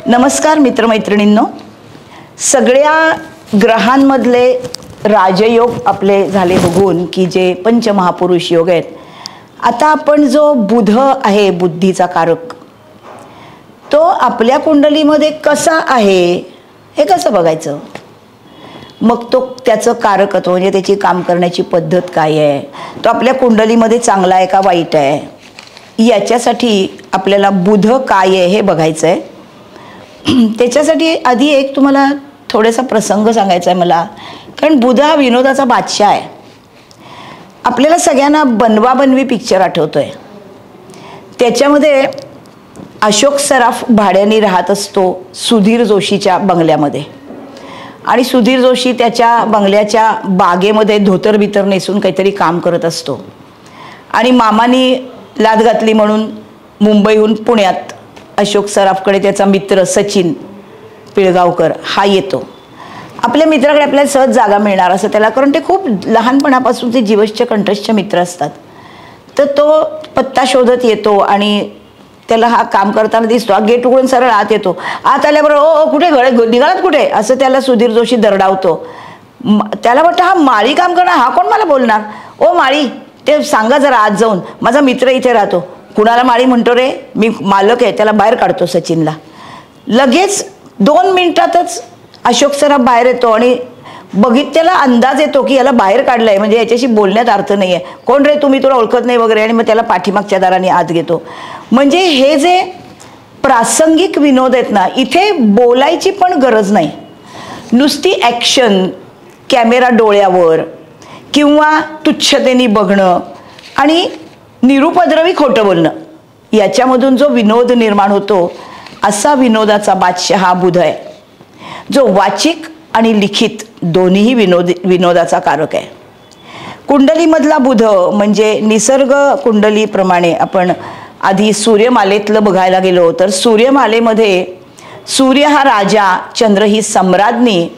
नमस्कार मित्रमैत्रिणींनो, सगळ्या ग्रहांमधले राजयोग आपले झाले बघून की जे पंचमहापुरुष योग आहेत. आता आपण जो बुध आहे, बुद्धीचा कारक, तो आपल्या कुंडलीमध्ये कसा आहे हे कसं बघायचं. मग तो त्याचं कारकत्व म्हणजे त्याची काम करण्याची पद्धत काय आहे, तो आपल्या कुंडलीमध्ये चांगला आहे का वाईट आहे, याच्यासाठी आपल्याला बुध काय आहे हे बघायचं आहे. त्याच्यासाठी आधी एक तुम्हाला थोडासा प्रसंग सांगायचा आहे मला, कारण बुध हा विनोदाचा बादशाह आहे. आपल्याला सगळ्यांना बनवाबनवी पिक्चर आठवतोय. त्याच्यामध्ये अशोक सराफ भाड्याने राहत असतो सुधीर जोशीच्या बंगल्यामध्ये, आणि सुधीर जोशी त्याच्या बंगल्याच्या बागेमध्ये धोतर बितर नेसून काहीतरी काम करत असतो. आणि मामानी लाद घातली म्हणून मुंबईहून पुण्यात अशोक सराफकडे त्याचा मित्र सचिन पिळगावकर हा येतो. आपल्या मित्राकडे आपल्याला सहज जागा मिळणार असं त्याला, कारण ते खूप लहानपणापासून ते जीवश्च कंठस्थ मित्र असतात. तर तो पत्ता शोधत येतो आणि त्याला हा काम करताना दिसतो. हा गेट उघडून सरळ आत येतो. आत आल्याबरोबर ओ कुठे निघालात कुठे असं त्याला सुधीर जोशी दरडावतो. त्याला वाटतं हा माळी काम करणार, हा कोण मला बोलणार. ओ माळी, ते सांगा जरा आत जाऊन, माझा मित्र इथे राहतो. कुणाला माळी म्हणतो रे, मी मालक आहे. त्याला बाहेर काढतो सचिनला. लगेच 2 मिनिटातच अशोक सराफ बाहेर येतो आणि त्याला अंदाज येतो की याला बाहेर काढलंय म्हणजे याच्याशी बोलण्यात अर्थ नाही आहे. कोण रे तुम्ही, तुला ओळखत नाही वगैरे, आणि मग त्याला पाठीमागच्या दाराने आत घेतो. म्हणजे हे जे प्रासंगिक विनोद आहेत ना, इथे बोलायची पण गरज नाही. नुसती ॲक्शन, कॅमेरा डोळ्यावर किंवा तुच्छतेने बघणं आणि निरुपद्रवी खोटं बोलणं, याच्यामधून जो विनोद निर्माण होतो, असा विनोदाचा बादशाह हा बुध आहे, जो वाचिक आणि लिखित दोन्हीही विनोदाचा कारक आहे. कुंडलीमधला बुध म्हणजे निसर्ग कुंडलीप्रमाणे आपण आधी सूर्यमालेतलं बघायला गेलो तर सूर्यमालेमध्ये सूर्य हा राजा, चंद्र ही सम्राज्ञी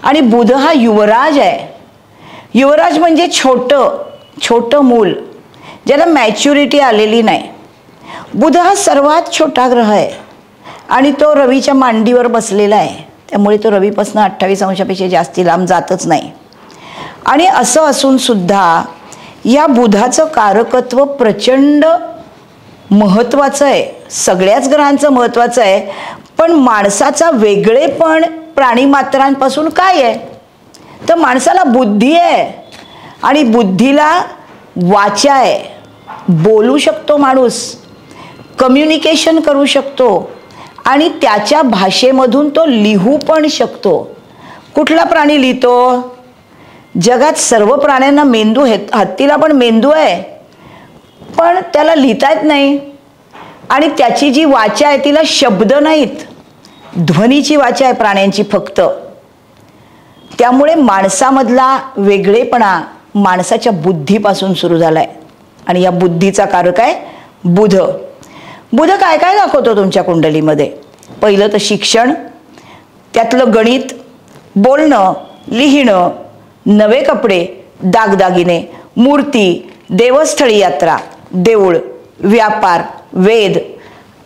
आणि बुध हा युवराज आहे. युवराज म्हणजे छोटं मूल, ज्याला मॅच्युरिटी आलेली नाही. बुध हा सर्वात छोटा ग्रह आहे आणि तो रवीच्या मांडीवर बसलेला आहे. त्यामुळे तो रवीपासून 28 अंशापेक्षा जास्ती लांब जातच नाही. आणि असं असून सुद्धा या बुधाचं कारकत्व प्रचंड महत्त्वाचं आहे. सगळ्याच ग्रहांचं महत्त्वाचं आहे, पण माणसाचा वेगळेपण प्राणीमात्रांपासून काय आहे, तर माणसाला बुद्धी आहे आणि बुद्धीला वाचा आहे. बोलू शकतो माणूस, कम्युनिकेशन करू शकतो आणि त्याच्या भाषेमधून तो लिहू पण शकतो. कुठला प्राणी लिहितो? जगात सर्व प्राण्यांना मेंदू आहे. हत्तीला पण मेंदू आहे, पण त्याला लिहिता येत नाही. आणि त्याची जी वाचा आहे तिला शब्द नाहीत, ध्वनीची वाचा आहे प्राण्यांची फक्त. त्यामुळे माणसामधला वेगळेपणा माणसाच्या बुद्धीपासून सुरू झालाय आणि या बुद्धीचा कारक आहे बुध. बुध काय काय दाखवतो तुमच्या कुंडलीमध्ये? पहिलं तर शिक्षण, त्यातलं गणित, बोलणं, लिहिणं, नवे कपडे, दागदागिने, मूर्ती, देवस्थळी यात्रा, देऊळ, व्यापार, वेद,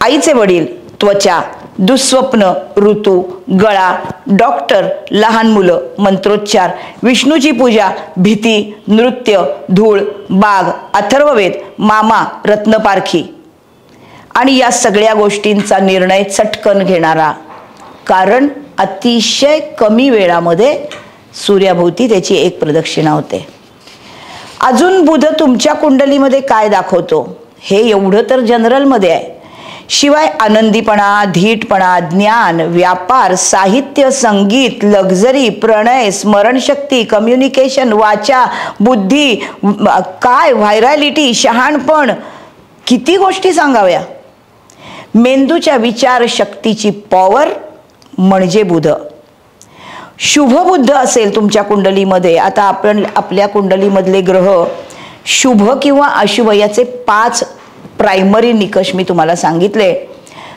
आईचे वडील, त्वचा, दुःस्वप्न, ऋतू, गळा, डॉक्टर, लहान मुलं, मंत्रोच्चार, विष्णूची पूजा, भीती, नृत्य, धूळ, बाग, अथर्ववेद, मामा, रत्नपारखी. आणि या सगळ्या गोष्टींचा निर्णय चटकन घेणारा, कारण अतिशय कमी वेळामध्ये सूर्याभोवती त्याची एक प्रदक्षिणा होते. अजून बुध तुमच्या कुंडलीमध्ये काय दाखवतो हे एवढं तर जनरलमध्ये आहे. शिवाय आनंदीपणा, धीटपणा, ज्ञान, व्यापार, साहित्य, संगीत, लक्झरी, प्रणय, स्मरणशक्ती, कम्युनिकेशन, वाचा, बुद्धी, काय व्हायरॅलिटी, शहाणपण, किती गोष्टी सांगाव्या. मेंदूच्या विचार शक्तीची पॉवर म्हणजे बुध. शुभ बुद्ध असेल तुमच्या कुंडलीमध्ये, आता आपण आपल्या कुंडलीमधले ग्रह शुभ किंवा अशुभ याचे 5 प्रायमरी निकष मी तुम्हाला सांगितले.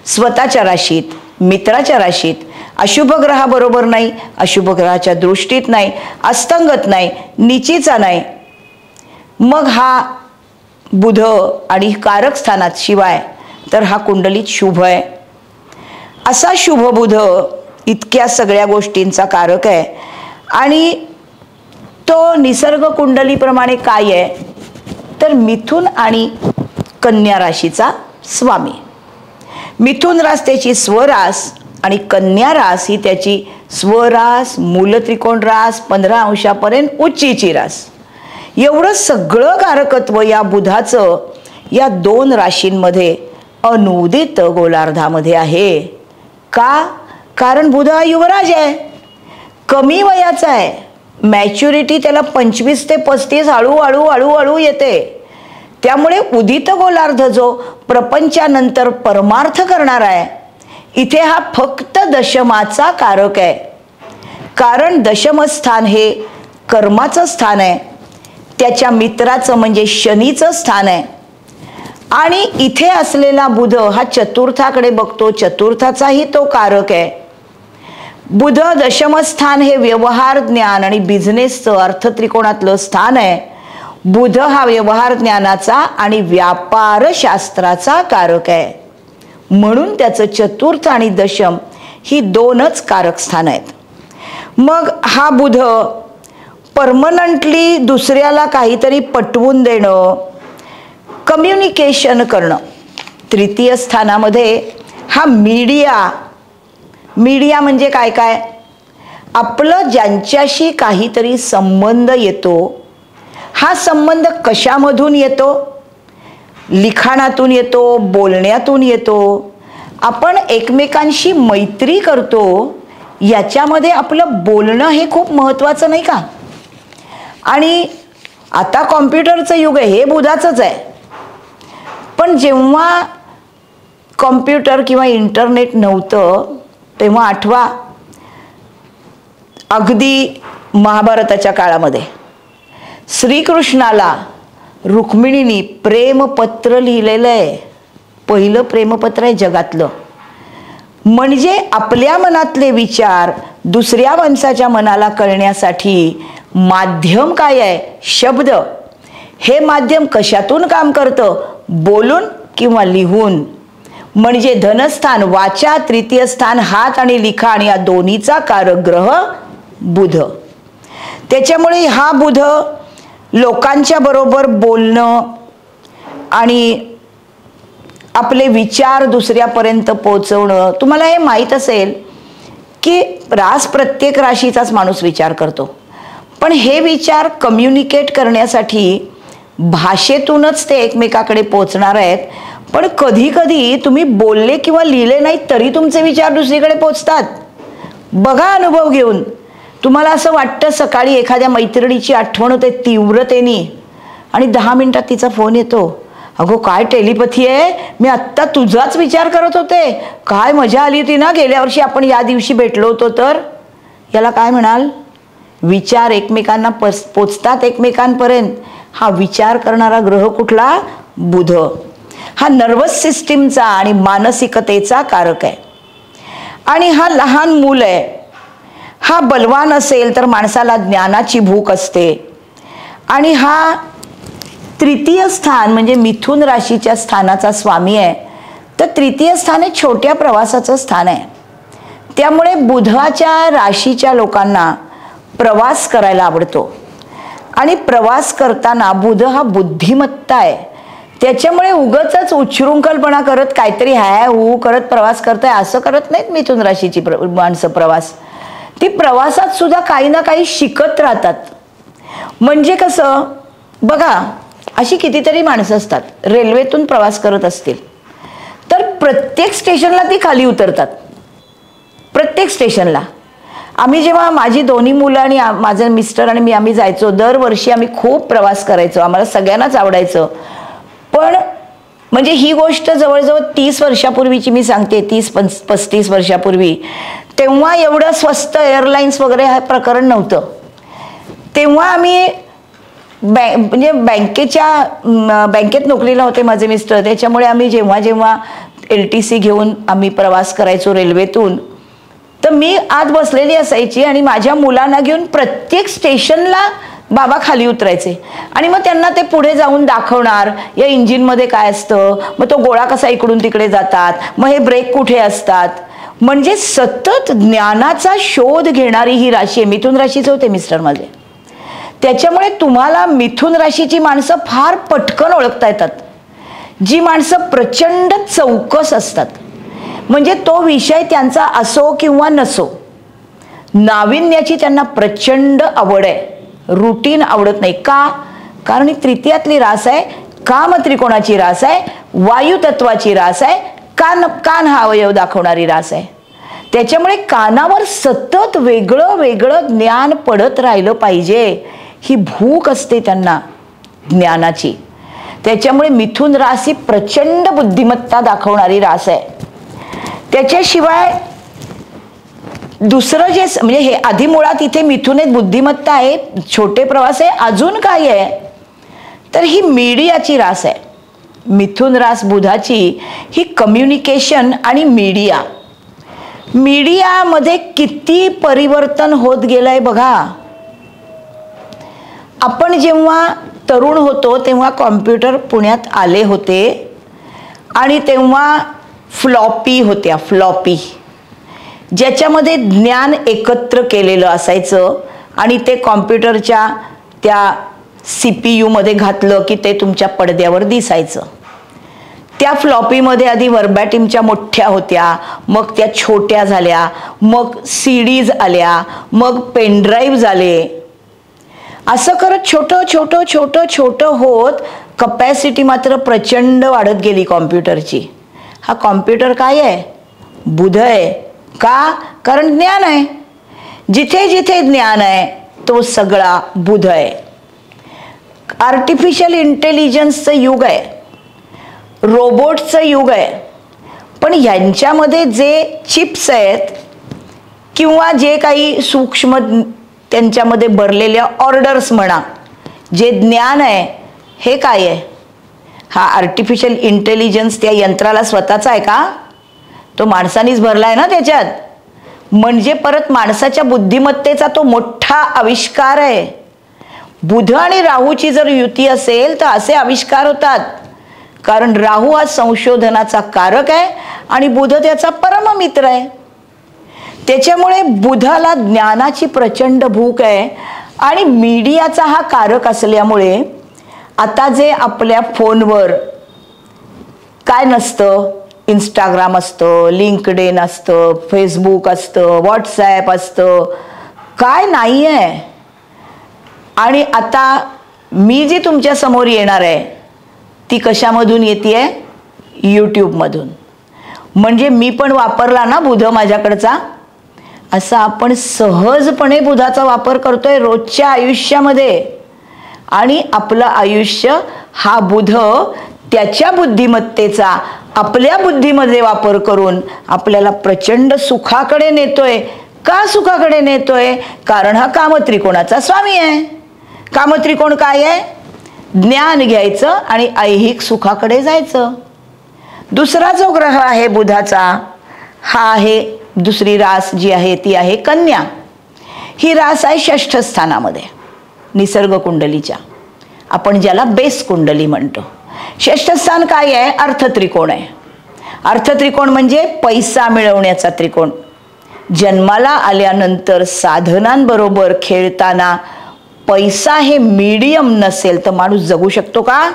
स्वतःच्या राशीत, मित्राच्या राशीत, अशुभ ग्रहाबरोबर नाही, अशुभ ग्रहाच्या दृष्टीत नाही, अस्तंगत नाही, निचीचा नाही, मग हा बुध आणि कारक स्थानात शिवाय तर हा कुंडलीत शुभ आहे. असा शुभ बुध इतक्या सगळ्या गोष्टींचा कारक आहे. आणि तो निसर्ग कुंडलीप्रमाणे काय आहे तर मिथुन आणि कन्या राशीचा स्वामी. मिथुन रास त्याची स्वरास आणि कन्या रास ही त्याची स्वरास, मूल त्रिकोण रास, 15 अंशापर्यंत उच्चीची रास. एवढं सगळं कारकत्व या बुधाचं या 2 राशींमध्ये अनुदित गोलार्धामध्ये आहे. का? कारण बुध हा युवराज आहे, कमी वयाचा आहे. मॅच्युरिटी त्याला 25 ते 35 हळूहळू येते. त्यामुळे उदित गोलार्ध जो प्रपंचानंतर परमार्थ करणार आहे, इथे हा फक्त दशमाचा कारक आहे. कारण दशमस्थान हे कर्माचं स्थान आहे, त्याच्या मित्राचं म्हणजे शनीचं स्थान आहे. आणि इथे असलेला बुध हा चतुर्थाकडे बघतो, चतुर्थाचाही तो कारक आहे. बुध दशमस्थान हे व्यवहार ज्ञान आणि बिझनेसचं अर्थत्रिकोणातलं स्थान आहे. बुध हा व्यवहार ज्ञानाचा आणि व्यापार शास्त्राचा कारक आहे. म्हणून त्याचं चतुर्थ आणि दशम ही 2च कारक स्थान आहेत. मग हा बुध परमनंटली दुसऱ्याला काहीतरी पटवून देणं, कम्युनिकेशन करणं. तृतीय स्थानामध्ये हा मीडिया म्हणजे काय काय? आपलं ज्यांच्याशी काहीतरी संबंध येतो, हा संबंध कशामधून येतो? लिखाणातून येतो, बोलण्यातून येतो. आपण एकमेकांशी मैत्री करतो, याच्यामध्ये आपलं बोलणं हे खूप महत्त्वाचं नाही का? आणि आता कॉम्प्युटरचं युग आहे, हे बुधाचंच आहे. पण जेव्हा कॉम्प्युटर किंवा इंटरनेट नव्हतं तेव्हा आठवा, अगदी महाभारताच्या काळामध्ये श्रीकृष्णाला रुक्मिणीने प्रेमपत्र लिहिलेलं आहे. पहिलं प्रेमपत्र आहे जगातलं. म्हणजे आपल्या मनातले विचार दुसऱ्या माणसाच्या मनाला कळण्यासाठी माध्यम काय आहे? शब्द. हे माध्यम कशातून काम करतं? बोलून किंवा लिहून. म्हणजे धनस्थान वाचा, तृतीय स्थान हात आणि लिखाण या दोन्हीचा कारक ग्रह बुध. त्याच्यामुळे हा बुध लोकांच्या बरोबर बोलणं आणि आपले विचार दुसऱ्यापर्यंत पोहोचवणं. तुम्हाला हे माहीत असेल की रास प्रत्येक राशीचाच माणूस विचार करतो, पण हे विचार कम्युनिकेट करण्यासाठी भाषेतूनच ते एकमेकाकडे पोहोचणार आहेत. पण कधी कधी तुम्ही बोलले किंवा लिहिले नाही तरी तुमचे विचार दुसरीकडे पोहोचतात. बघा अनुभव घेऊन. तुम्हाला असं वाटतं सकाळी एखाद्या मैत्रिणीची आठवण होते तीव्रतेने आणि 10 मिनिटात तिचा फोन येतो, अगो काय टेलिपॅथी आहे, मी आत्ता तुझाच विचार करत होते, काय मजा आली होती ना गेल्या वर्षी आपण या दिवशी भेटलो होतो तर. याला काय म्हणाल? विचार एकमेकांना पोचतात एकमेकांपर्यंत. हा विचार करणारा ग्रह कुठला? बुध. हा नर्वस सिस्टीमचा आणि मानसिकतेचा कारक आहे. आणि हा लहान मूल आहे. हा बलवान असेल तर माणसाला ज्ञानाची भूक असते. आणि हा तृतीय स्थान म्हणजे मिथुन राशीच्या स्थानाचा स्वामी आहे. तर तृतीय स्थान हे छोट्या प्रवासाचं स्थान आहे. त्यामुळे बुधाच्या राशीच्या लोकांना प्रवास करायला आवडतो. आणि प्रवास करताना बुध हा बुद्धिमत्ता आहे. त्याच्यामुळे उगाचच उच्छृंखलपणा करत काहीतरी हाय हू करत प्रवास करताय असं करत नाहीत मिथुन राशीची माणसं. प्रवास ती प्रवासात सुद्धा काही ना काही शिकत राहतात. म्हणजे कसं बघा, अशी कितीतरी माणसं असतात रेल्वेतून प्रवास करत असतील तर प्रत्येक स्टेशनला ती खाली उतरतात. प्रत्येक स्टेशनला. आम्ही जेव्हा माझी दोन्ही मुलं आणि माझे मिस्टर आणि आम्ही जायचो, दरवर्षी आम्ही खूप प्रवास करायचो. आम्हाला सगळ्यांनाच आवडायचं. पण म्हणजे ही गोष्ट जवळजवळ 30 वर्षापूर्वीची मी सांगते, 30-35 वर्षापूर्वी. तेव्हा एवढं स्वस्त एअरलाईन्स वगैरे हे प्रकरण नव्हतं. तेव्हा आम्ही म्हणजे बँकेत नोकरीला होते माझे मिस्टर. त्याच्यामुळे आम्ही जेव्हा जेव्हा LTC घेऊन आम्ही प्रवास करायचो रेल्वेतून, तर मी आत बसलेली असायची आणि माझ्या मुलांना घेऊन प्रत्येक स्टेशनला बाबा खाली उतरायचे. आणि मग त्यांना ते पुढे जाऊन दाखवणार या इंजिनमध्ये काय असतं, मग तो गोळा कसा इकडून तिकडे जातात, मग हे ब्रेक कुठे असतात. म्हणजे सतत ज्ञानाचा शोध घेणारी ही राशी आहे. मिथुन राशीचे होते मिस्टर माझे, त्याच्यामुळे तुम्हाला मिथुन राशीची माणसं फार पटकन ओळखता येतात. जी माणसं प्रचंड चौकस असतात, म्हणजे तो विषय त्यांचा असो किंवा नसो, नाविन्याची त्यांना प्रचंड आवड आहे. रुटीन आवडत नाही. का? कारण ही तृतीयातली रास आहे, काम त्रिकोणाची रास आहे, वायू तत्वाची रास आहे, कान हा अवयव दाखवणारी रास आहे. त्याच्यामुळे कानावर सतत वेगळं वेगळं ज्ञान पडत राहिलं पाहिजे, ही भूक असते त्यांना ज्ञानाची. त्याच्यामुळे मिथुन रास ही प्रचंड बुद्धिमत्ता दाखवणारी रास आहे. त्याच्याशिवाय दुसरं जे म्हणजे हे आधी मुळात इथे मिथुनेत बुद्धिमत्ता आहे, छोटे प्रवास आहे. अजून काय आहे तर ही मीडियाची रास आहे. मिथुन रास बुधाची ही कम्युनिकेशन आणि मीडियामध्ये किती परिवर्तन होत गेलंय बघा. आपण जेव्हा तरुण होतो तेव्हा कॉम्प्युटर पुण्यात आले होते आणि तेव्हा फ्लॉपी होत्या, फ्लॉपी, ज्याच्यामध्ये ज्ञान एकत्र केलेलं असायचं आणि ते कॉम्प्युटरच्या त्या CPU मध्ये घातलं की ते तुमच्या पडद्यावर दिसायचं. त्या फ्लॉपीमध्ये आधी वर्बॅटिमच्या मोठ्या होत्या, मग त्या छोट्या झाल्या, मग CDs आल्या, मग पेनड्राईव्ह आले. असं करत छोटं छोटं छोटं छोटं होत कपॅसिटी मात्र प्रचंड वाढत गेली कॉम्प्युटरची. हा कॉम्प्युटर काय आहे? बुध आहे. का? कारण ज्ञान आहे. जिथे जिथे ज्ञान आहे तो सगळा बुध आहे. आर्टिफिशियल इंटेलिजन्सचं युग आहे, रोबोटचं युग आहे. पण यांच्यामध्ये जे चिप्स आहेत किंवा जे काही सूक्ष्म त्यांच्यामध्ये भरलेल्या ऑर्डर्स म्हणा, जे ज्ञान आहे, हे काय आहे? हा आर्टिफिशियल इंटेलिजन्स त्या यंत्राला स्वतःचा आहे का? तो माणसानीच भरला आहे ना त्याच्यात. म्हणजे परत माणसाच्या बुद्धिमत्तेचा तो मोठा आविष्कार आहे. बुध आणि राहूची जर युती असेल तर असे आविष्कार होतात. कारण राहू हा संशोधनाचा कारक आहे आणि बुध त्याचा परममित्र आहे. त्याच्यामुळे बुधाला ज्ञानाची प्रचंड भूक आहे आणि मीडियाचा हा कारक असल्यामुळे आता जे आपल्या फोनवर काय नसतं, इंस्टाग्राम असतं, लिंक्डइन असतं, फेसबुक असतं, व्हॉट्सॲप असतं, काय नाही आहे. आणि आता मी जी तुमच्या समोर येणार आहे ती कशामधून येते? यूट्यूबमधून. म्हणजे मी पण वापरला ना बुध माझ्याकडचा, असा आपण सहजपणे बुधाचा वापर करतोय रोजच्या आयुष्यामध्ये. आणि आपलं आयुष्य हा बुध त्याच्या बुद्धिमत्तेचा आपल्या बुद्धीमध्ये वापर करून आपल्याला प्रचंड सुखाकडे नेतोय. का सुखाकडे नेतोय? कारण हा कामत्रिकोणाचा स्वामी आहे. कामत्रिकोण काय आहे? ज्ञान घ्यायचं आणि ऐहिक सुखाकडे जायचं. दुसरा जो ग्रह आहे बुधाचा, हा आहे दुसरी रास जी आहे ती आहे कन्या. ही रास आहे 6ष्ठ स्थानामध्ये निसर्ग कुंडलीच्या, आपण ज्याला बेस कुंडली म्हणतो. 6ष्ठ स्थान काय आहे? अर्थत्रिकोण आहे. अर्थत्रिकोण म्हणजे पैसा मिळवण्याचा त्रिकोण. जन्माला आल्यानंतर साधनांबरोबर खेळताना पैसा हे मीडियम नसेल तर माणूस जगू शकतो का?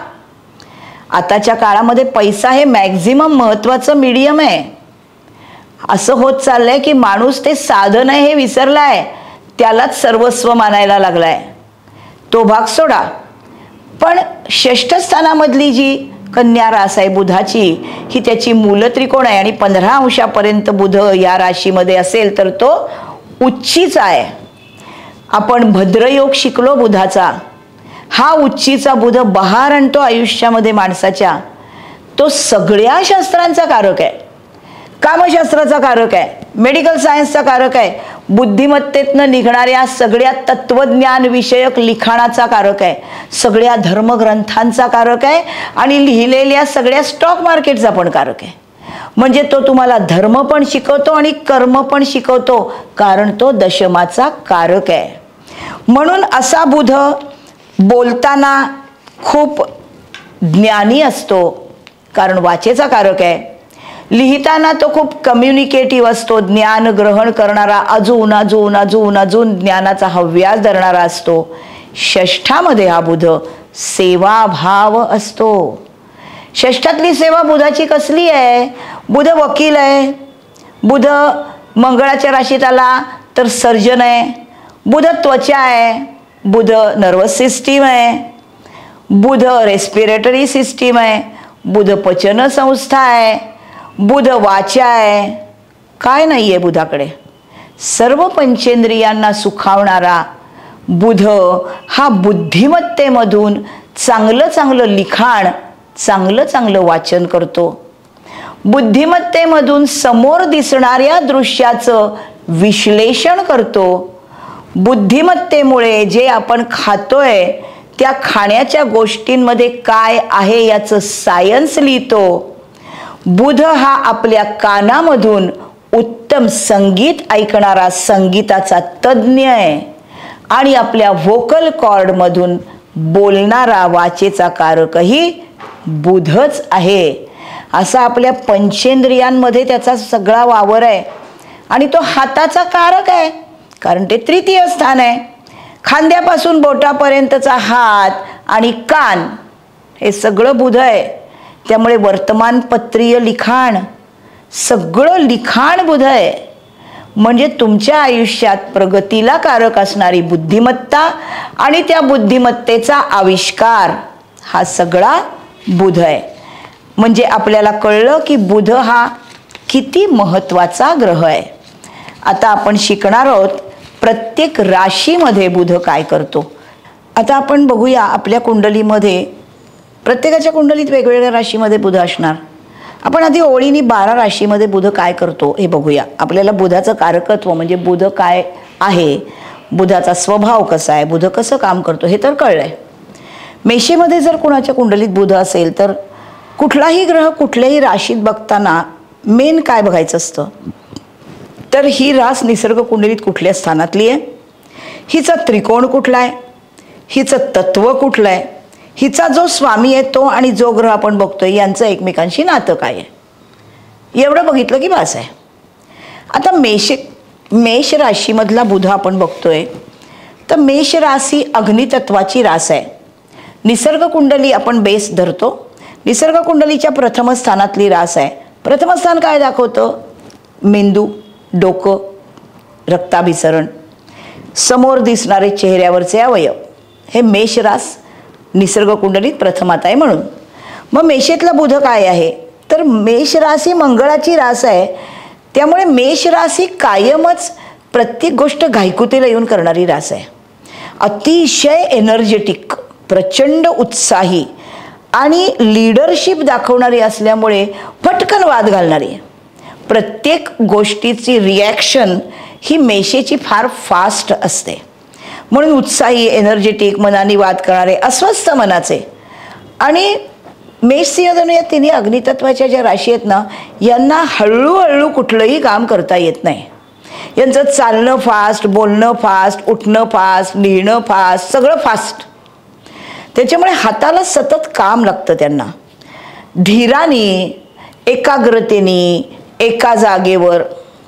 आताच्या काळामध्ये पैसा हे मॅक्झिमम महत्त्वाचं मीडियम आहे. असं होत चाललंय की माणूस ते साधन आहे हे विसरलाय, त्यालाच सर्वस्व मानायला लागलाय. तो भाग सोडा. पण 6ष्ठ स्थानामधली जी कन्या रास आहे बुधाची, ही त्याची मूलत्रिकोण आहे आणि 15 अंशापर्यंत बुध या राशीमध्ये असेल तर तो उच्चीचा आहे. आपण भद्रयोग शिकलो बुधाचा. हा उच्चीचा बुध बहार आणतो आयुष्यामध्ये माणसाच्या. तो सगळ्या शास्त्रांचा कारक आहे. कामशास्त्राचा कारक आहे, मेडिकल सायन्सचा कारक आहे, बुद्धिमत्तेतनं निघणाऱ्या सगळ्या तत्वज्ञान विषयक लिखाणाचा कारक आहे, सगळ्या धर्मग्रंथांचा कारक आहे आणि लिहिलेल्या सगळ्या स्टॉक मार्केटचा पण कारक आहे. म्हणजे तो तुम्हाला धर्म पण शिकवतो आणि कर्म पण शिकवतो, कारण तो दशमाचा कारक आहे. म्हणून असा बुध बोलताना खूप ज्ञानी असतो, कारण वाचेचा कारक आहे. लिहिताना तो खूप कम्युनिकेटिव्ह असतो, ज्ञान ग्रहण करणारा, अजून अजून अजून अजून ज्ञानाचा हव्यास धरणारा असतो. षष्ठामध्ये हा बुध सेवाभाव असतो. षष्ठातली सेवा बुधाची कसली आहे? बुध वकील आहे. बुध मंगळाच्या राशीत आला तर सर्जन आहे. बुध त्वचा आहे. बुध नर्वस सिस्टीम आहे. बुध रेस्पिरेटरी सिस्टीम आहे. बुध पचन संस्था आहे. बुध वाचा आहे. काय नाही आहे बुधाकडे? सर्व पंचेंद्रियांना सुखावणारा बुध हा बुद्धिमत्तेमधून चांगलं चांगलं लिखाण, चांगलं चांगलं वाचन करतो. बुद्धिमत्तेमधून समोर दिसणाऱ्या दृश्याचं विश्लेषण करतो. बुद्धिमत्तेमुळे जे आपण खातोय त्या खाण्याच्या गोष्टींमध्ये काय आहे याचं सायन्स लिहितो. बुध हा आपल्या कानामधून उत्तम संगीत ऐकणारा संगीताचा तज्ज्ञ आहे आणि आपल्या व्होकल कॉर्डमधून बोलणारा वाचेचा कारकही बुधच आहे. असा आपल्या पंचेंद्रियांमध्ये त्याचा सगळा वावर आहे. आणि तो हाताचा कारक आहे, कारण ते तृतीय स्थान आहे. खांद्यापासून बोटापर्यंतचा हात आणि कान हे सगळं बुध आहे. त्यामुळे वर्तमानपत्रीय लिखाण, सगळं लिखाण बुध आहे. म्हणजे तुमच्या आयुष्यात प्रगतीला कारक असणारी बुद्धिमत्ता आणि त्या बुद्धिमत्तेचा आविष्कार हा सगळा बुध आहे. म्हणजे आपल्याला कळलं की बुध हा किती महत्त्वाचा ग्रह आहे. आता आपण शिकणार आहोत प्रत्येक राशीमध्ये बुध काय करतो. आता आपण बघूया आपल्या कुंडलीमध्ये, प्रत्येकाच्या कुंडलीत वेगवेगळ्या राशीमध्ये बुध असणार. आपण आधी ओळीने 12 राशीमध्ये बुध काय करतो हे बघूया. आपल्याला बुधाचं कारकत्व म्हणजे बुध काय आहे, बुधाचा स्वभाव कसा आहे, बुध कसं काम करतो हे तर कळलंय. मेषेमध्ये जर कुणाच्या कुंडलीत बुध असेल तर कुठलाही ग्रह कुठल्याही राशीत बघताना मेन काय बघायचं असतं, तर ही रास निसर्ग कुंडलीत कुठल्या स्थानातली आहे, हिचा त्रिकोण कुठला आहे, हिचं तत्व कुठलं आहे, हिचा जो स्वामी आहे तो आणि जो ग्रह आपण बघतोय यांचं एकमेकांशी नातं काय आहे, एवढं बघितलं की बास आहे. आता मेष राशीमधला बुध आपण बघतोय तर मेष राशी अग्नितत्वाची रास आहे. निसर्ग कुंडली आपण बेस धरतो. निसर्ग कुंडलीच्या प्रथम स्थानातली रास आहे. प्रथम स्थान काय दाखवतं? मेंदू, डोकं, रक्ताभिसरण, समोर दिसणारे चेहऱ्यावरचे अवयव, हे मेष रास निसर्ग कुंडलीत प्रथमात आहे म्हणून. मग मेषेतला बुध काय आहे तर मेष राशी मंगळाची रास आहे. त्यामुळे मेष राशी कायमच प्रत्येक गोष्ट घाईकुतीला येऊन करणारी रास आहे. अतिशय एनर्जेटिक, प्रचंड उत्साही आणि लीडरशिप दाखवणारी असल्यामुळे पटकन वाद घालणारी आहे. प्रत्येक गोष्टीची रिॲक्शन ही मेषेची फार फास्ट असते. म्हणून उत्साही, एनर्जेटिक, मनाने वाद करणारे, अस्वस्थ मनाचे. आणि मेष सिंह धनु या तिन्ही अग्नितत्वाच्या ज्या राशी आहेत ना, यांना हळूहळू कुठलंही काम करता येत नाही. यांचं चालणं फास्ट, बोलणं फास्ट, उठणं फास्ट, लिहिणं फास्ट, सगळं फास्ट. त्याच्यामुळे हाताला सतत काम लागतं त्यांना. धीराने, एकाग्रतेने, एका जागेवर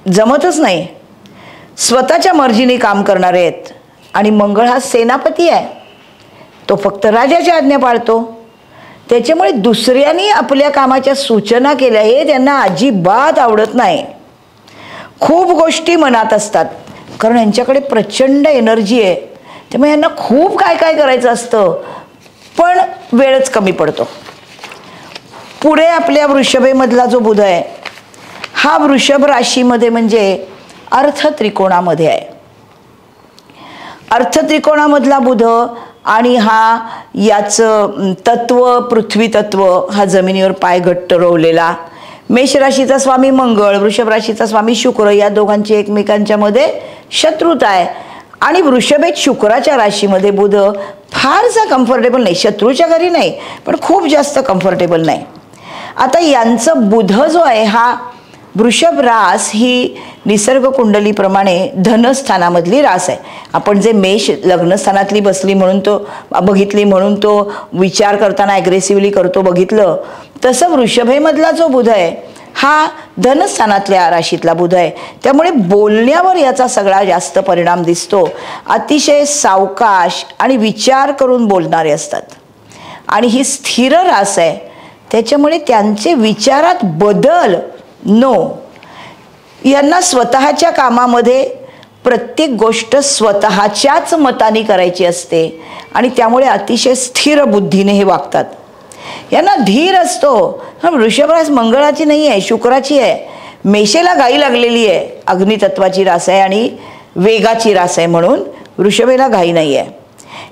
जमतच नाही. स्वतःच्या मर्जीने काम करणारे आहेत. आणि मंगळ हा सेनापती आहे, तो फक्त राजाची आज्ञा पाळतो. त्याच्यामुळे दुसऱ्यांनी आपल्या कामाच्या सूचना केल्या हे त्यांना अजिबात आवडत नाही. खूप गोष्टी मनात असतात, कारण यांच्याकडे प्रचंड एनर्जी आहे. त्यामुळे यांना खूप काय काय करायचं असतं, पण वेळच कमी पडतो. पुढे आपल्या वृषभेमधला जो बुध आहे हा वृषभ राशीमध्ये म्हणजे अर्थ त्रिकोणामध्ये आहे. अर्थ त्रिकोणामधला बुध आणि हा याचं तत्व पृथ्वी तत्व, हा जमिनीवर पाय घट्ट रोवलेला. मेष राशीचा स्वामी मंगळ, वृषभ राशीचा स्वामी शुक्र, या दोघांची एकमेकांच्या मध्ये शत्रुता आहे. आणि वृषभेत शुक्राच्या राशीमध्ये बुध फारसा कम्फर्टेबल नाही, शत्रूच्या घरी नाही पण खूप जास्त कम्फर्टेबल नाही. आता यांचं बुध जो आहे हा वृषभ रास ही निसर्ग कुंडलीप्रमाणे धनस्थानामधली रास आहे. आपण जे मेष लग्नस्थानातली बसली म्हणून तो बघितली म्हणून तो विचार करताना ॲग्रेसिव्हली करतो बघितलं, तसं वृषभेमधला जो बुध आहे हा धनस्थानातल्या राशीतला बुध आहे. त्यामुळे बोलण्यावर याचा सगळा जास्त परिणाम दिसतो. अतिशय सावकाश आणि विचार करून बोलणारे असतात. आणि ही स्थिर रास आहे, त्याच्यामुळे त्यांचे विचारात बदल नो. यांना स्वतःच्या कामामध्ये प्रत्येक गोष्ट स्वतःच्याच मताने करायची असते आणि त्यामुळे अतिशय स्थिर बुद्धीने हे वागतात. यांना धीर असतो. वृषभ रास मंगळाची नाही आहे, शुक्राची आहे. मेषेला घाई लागलेली आहे, अग्नितत्वाची रास आहे आणि वेगाची रास आहे, म्हणून वृषभेला घाई नाही आहे.